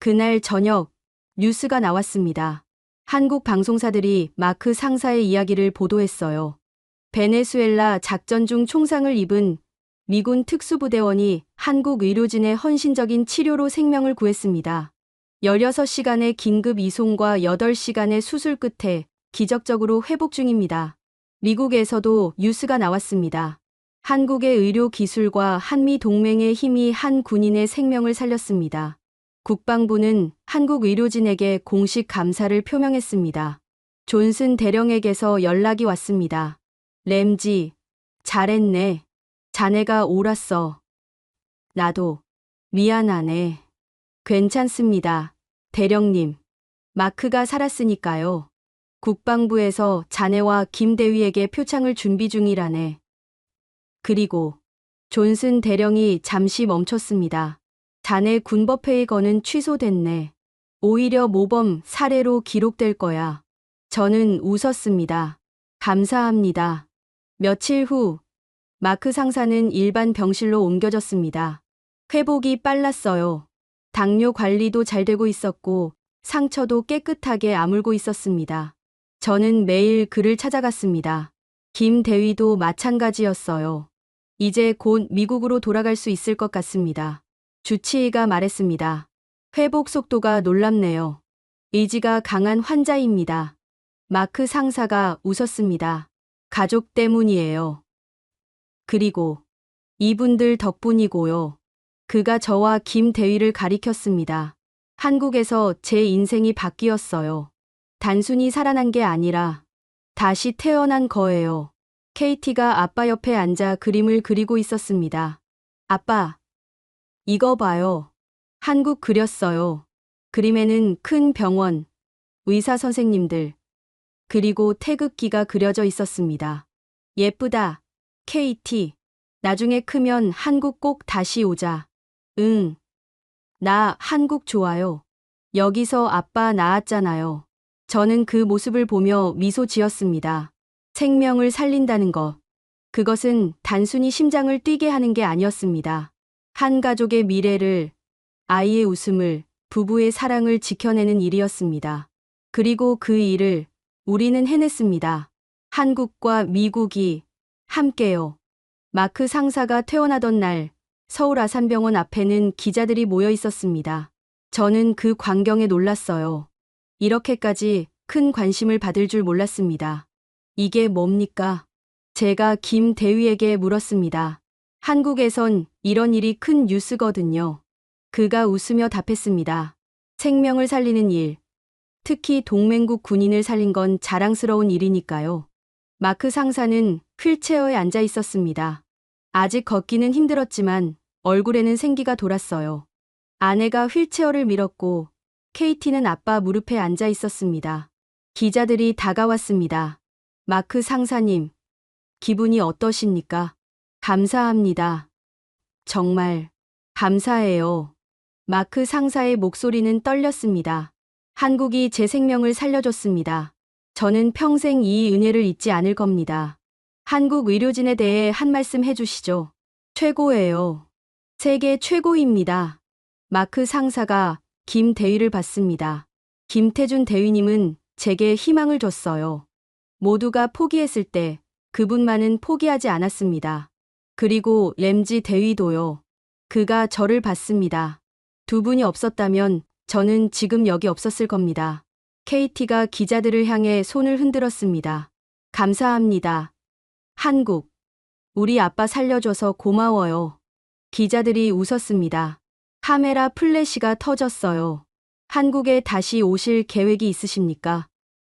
그날 저녁 뉴스가 나왔습니다. 한국 방송사들이 마크 상사의 이야기를 보도했어요. 베네수엘라 작전 중 총상을 입은 미군 특수부대원이 한국 의료진의 헌신적인 치료로 생명을 구했습니다. 16시간의 긴급 이송과 8시간의 수술 끝에 기적적으로 회복 중입니다. 미국에서도 뉴스가 나왔습니다. 한국의 의료 기술과 한미 동맹의 힘이 한 군인의 생명을 살렸습니다. 국방부는 한국 의료진에게 공식 감사를 표명했습니다. 존슨 대령에게서 연락이 왔습니다. 램지, 잘했네. 자네가 옳았어. 나도 미안하네. 괜찮습니다. 대령님, 마크가 살았으니까요. 국방부에서 자네와 김 대위에게 표창을 준비 중이라네. 그리고 존슨 대령이 잠시 멈췄습니다. 자네 군법회의 건은 취소됐네. 오히려 모범 사례로 기록될 거야. 저는 웃었습니다. 감사합니다. 며칠 후 마크 상사는 일반 병실로 옮겨졌습니다. 회복이 빨랐어요. 당뇨 관리도 잘 되고 있었고 상처도 깨끗하게 아물고 있었습니다. 저는 매일 그를 찾아갔습니다. 김 대위도 마찬가지였어요. 이제 곧 미국으로 돌아갈 수 있을 것 같습니다. 주치의가 말했습니다. 회복 속도가 놀랍네요. 의지가 강한 환자입니다. 마크 상사가 웃었습니다. 가족 때문이에요. 그리고 이분들 덕분이고요. 그가 저와 김 대위를 가리켰습니다. 한국에서 제 인생이 바뀌었어요. 단순히 살아난 게 아니라 다시 태어난 거예요. KT가 아빠 옆에 앉아 그림을 그리고 있었습니다. 아빠, 이거 봐요. 한국 그렸어요. 그림에는 큰 병원, 의사 선생님들, 그리고 태극기가 그려져 있었습니다. 예쁘다. KT. 나중에 크면 한국 꼭 다시 오자. 응. 나 한국 좋아요. 여기서 아빠 낳았잖아요. 저는 그 모습을 보며 미소 지었습니다. 생명을 살린다는 것. 그것은 단순히 심장을 뛰게 하는 게 아니었습니다. 한 가족의 미래를, 아이의 웃음을, 부부의 사랑을 지켜내는 일이었습니다. 그리고 그 일을 우리는 해냈습니다. 한국과 미국이 함께요. 마크 상사가 퇴원하던 날 서울 아산병원 앞에는 기자들이 모여 있었습니다. 저는 그 광경에 놀랐어요. 이렇게까지 큰 관심을 받을 줄 몰랐습니다. 이게 뭡니까? 제가 김대위에게 물었습니다. 한국에선 이런 일이 큰 뉴스거든요. 그가 웃으며 답했습니다. 생명을 살리는 일, 특히 동맹국 군인을 살린 건 자랑스러운 일이니까요. 마크 상사는 휠체어에 앉아 있었습니다. 아직 걷기는 힘들었지만 얼굴에는 생기가 돌았어요. 아내가 휠체어를 밀었고 KT는 아빠 무릎에 앉아 있었습니다. 기자들이 다가왔습니다. 마크 상사님, 기분이 어떠십니까? 감사합니다. 정말 감사해요. 마크 상사의 목소리는 떨렸습니다. 한국이 제 생명을 살려줬습니다. 저는 평생 이 은혜를 잊지 않을 겁니다. 한국 의료진에 대해 한 말씀 해주시죠. 최고예요. 세계 최고입니다. 마크 상사가 김대위를 받습니다. 김태준 대위님은 제게 희망을 줬어요. 모두가 포기했을 때 그분만은 포기하지 않았습니다. 그리고 램지 대위도요. 그가 저를 받습니다. 두 분이 없었다면 저는 지금 여기 없었을 겁니다. KT가 기자들을 향해 손을 흔들었습니다. 감사합니다. 한국. 우리 아빠 살려줘서 고마워요. 기자들이 웃었습니다. 카메라 플래시가 터졌어요. 한국에 다시 오실 계획이 있으십니까?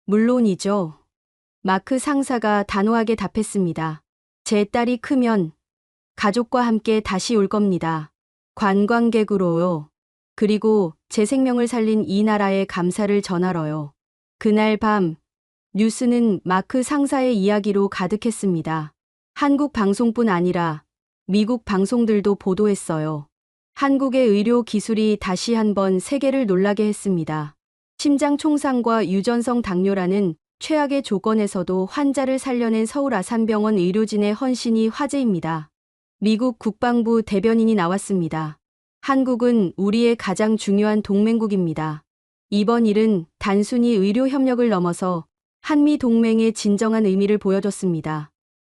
물론이죠. 마크 상사가 단호하게 답했습니다. 제 딸이 크면 가족과 함께 다시 올 겁니다. 관광객으로요. 그리고 제 생명을 살린 이 나라에 감사를 전하러요. 그날 밤 뉴스는 마크 상사의 이야기로 가득했습니다. 한국 방송뿐 아니라 미국 방송들도 보도했어요. 한국의 의료 기술이 다시 한번 세계를 놀라게 했습니다. 심장 총상과 유전성 당뇨라는 최악의 조건에서도 환자를 살려낸 서울 아산병원 의료진의 헌신이 화제입니다. 미국 국방부 대변인이 나왔습니다. 한국은 우리의 가장 중요한 동맹국입니다. 이번 일은 단순히 의료 협력을 넘어서 한미 동맹의 진정한 의미를 보여줬습니다.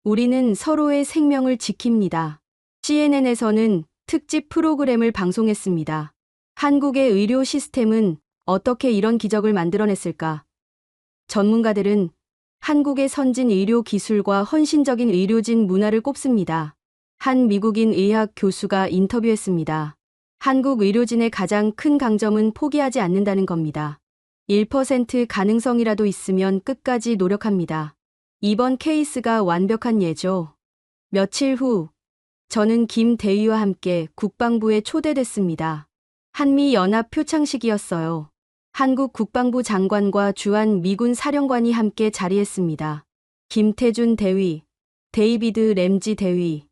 우리는 서로의 생명을 지킵니다. CNN에서는 특집 프로그램을 방송했습니다. 한국의 의료 시스템은 어떻게 이런 기적을 만들어냈을까? 전문가들은 한국의 선진 의료 기술과 헌신적인 의료진 문화를 꼽습니다. 한 미국인 의학 교수가 인터뷰했습니다. 한국 의료진의 가장 큰 강점은 포기하지 않는다는 겁니다. 1% 가능성이라도 있으면 끝까지 노력합니다. 이번 케이스가 완벽한 예죠. 며칠 후 저는 김대위와 함께 국방부에 초대됐습니다. 한미연합 표창식이었어요. 한국 국방부 장관과 주한 미군 사령관이 함께 자리했습니다. 김태준 대위, 데이비드 램지 대위,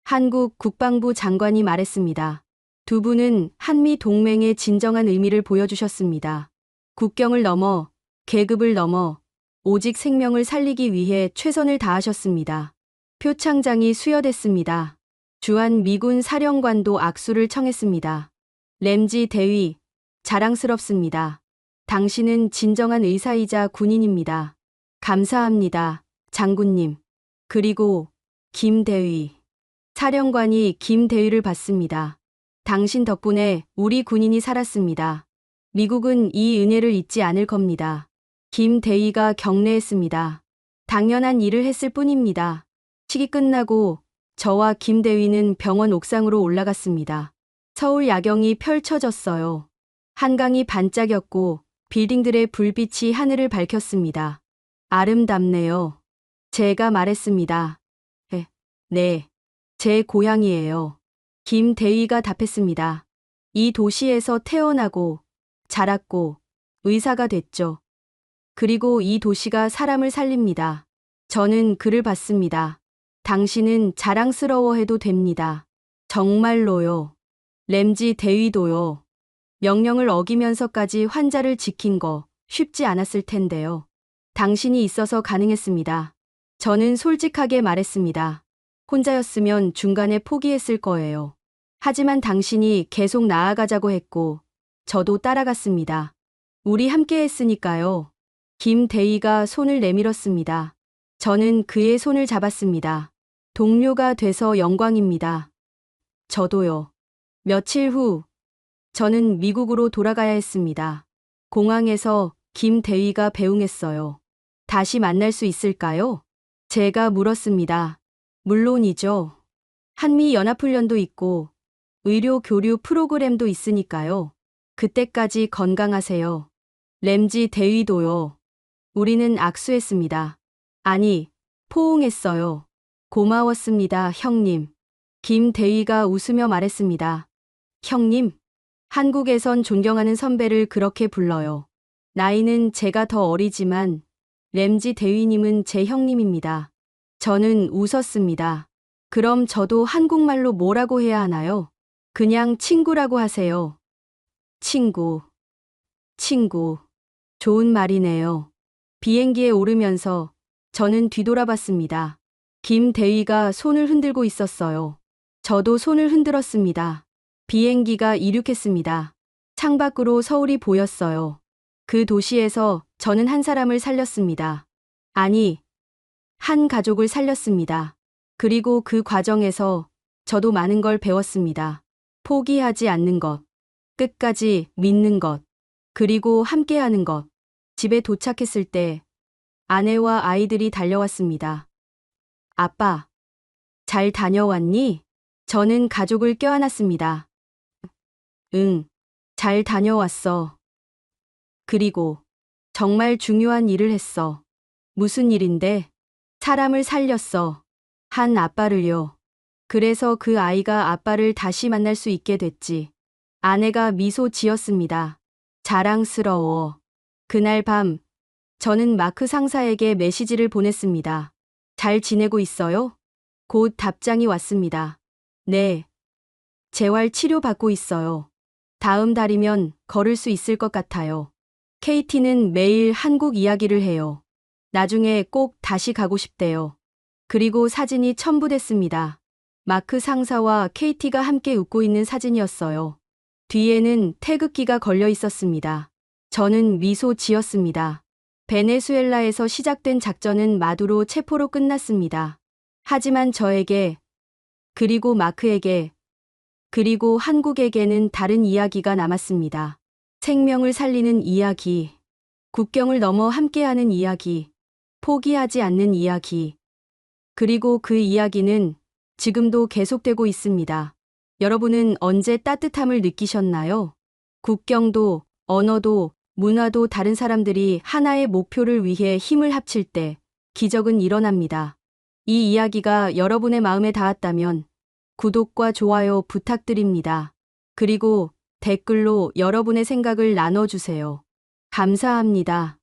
한국 국방부 장관이 말했습니다. 두 분은 한미 동맹의 진정한 의미를 보여주셨습니다. 국경을 넘어, 계급을 넘어, 오직 생명을 살리기 위해 최선을 다하셨습니다. 표창장이 수여됐습니다. 주한 미군 사령관도 악수를 청했습니다. 램지 대위, 자랑스럽습니다. 당신은 진정한 의사이자 군인입니다. 감사합니다, 장군님. 그리고 김 대위. 사령관이 김 대위를 받습니다. 당신 덕분에 우리 군인이 살았습니다. 미국은 이 은혜를 잊지 않을 겁니다. 김 대위가 격려했습니다. 당연한 일을 했을 뿐입니다. 식이 끝나고 저와 김 대위는 병원 옥상으로 올라갔습니다. 서울 야경이 펼쳐졌어요. 한강이 반짝였고 빌딩들의 불빛이 하늘을 밝혔습니다. 아름답네요. 제가 말했습니다. 네, 제 고향이에요. 김 대위가 답했습니다. 이 도시에서 태어나고 자랐고 의사가 됐죠. 그리고 이 도시가 사람을 살립니다. 저는 글을 받습니다. 당신은 자랑스러워해도 됩니다. 정말로요. 램지 대위도요. 명령을 어기면서까지 환자를 지킨 거 쉽지 않았을 텐데요. 당신이 있어서 가능했습니다. 저는 솔직하게 말했습니다. 혼자였으면 중간에 포기했을 거예요. 하지만 당신이 계속 나아가자고 했고, 저도 따라갔습니다. 우리 함께 했으니까요. 김대희가 손을 내밀었습니다. 저는 그의 손을 잡았습니다. 동료가 돼서 영광입니다. 저도요. 며칠 후, 저는 미국으로 돌아가야 했습니다. 공항에서 김대희가 배웅했어요. 다시 만날 수 있을까요? 제가 물었습니다. 물론이죠. 한미연합훈련도 있고 의료 교류 프로그램도 있으니까요. 그때까지 건강하세요. 램지 대위도요. 우리는 악수했습니다. 아니, 포옹했어요. 고마웠습니다, 형님. 김대위가 웃으며 말했습니다. 형님, 한국에선 존경하는 선배를 그렇게 불러요. 나이는 제가 더 어리지만 램지 대위님은 제 형님입니다. 저는 웃었습니다. 그럼 저도 한국말로 뭐라고 해야 하나요? 그냥 친구라고 하세요. 친구. 좋은 말이네요. 비행기에 오르면서 저는 뒤돌아봤습니다. 김대위가 손을 흔들고 있었어요. 저도 손을 흔들었습니다. 비행기가 이륙했습니다. 창밖으로 서울이 보였어요. 그 도시에서 저는 한 사람을 살렸습니다. 아니, 한 가족을 살렸습니다. 그리고 그 과정에서 저도 많은 걸 배웠습니다. 포기하지 않는 것, 끝까지 믿는 것, 그리고 함께하는 것. 집에 도착했을 때 아내와 아이들이 달려왔습니다. 아빠, 잘 다녀왔니? 저는 가족을 껴안았습니다. 응, 잘 다녀왔어. 그리고 정말 중요한 일을 했어. 무슨 일인데? 사람을 살렸어. 한 아빠를요. 그래서 그 아이가 아빠를 다시 만날 수 있게 됐지. 아내가 미소 지었습니다. 자랑스러워. 그날 밤, 저는 마크 상사에게 메시지를 보냈습니다. 잘 지내고 있어요? 곧 답장이 왔습니다. 네. 재활 치료받고 있어요. 다음 달이면 걸을 수 있을 것 같아요. KT는 매일 한국 이야기를 해요. 나중에 꼭 다시 가고 싶대요. 그리고 사진이 첨부됐습니다. 마크 상사와 KT가 함께 웃고 있는 사진이었어요. 뒤에는 태극기가 걸려 있었습니다. 저는 미소 지었습니다. 베네수엘라에서 시작된 작전은 마두로 체포로 끝났습니다. 하지만 저에게, 그리고 마크에게, 그리고 한국에게는 다른 이야기가 남았습니다. 생명을 살리는 이야기, 국경을 넘어 함께하는 이야기, 포기하지 않는 이야기. 그리고 그 이야기는 지금도 계속되고 있습니다. 여러분은 언제 따뜻함을 느끼셨나요? 국경도, 언어도, 문화도 다른 사람들이 하나의 목표를 위해 힘을 합칠 때 기적은 일어납니다. 이 이야기가 여러분의 마음에 닿았다면 구독과 좋아요 부탁드립니다. 그리고 댓글로 여러분의 생각을 나눠주세요. 감사합니다.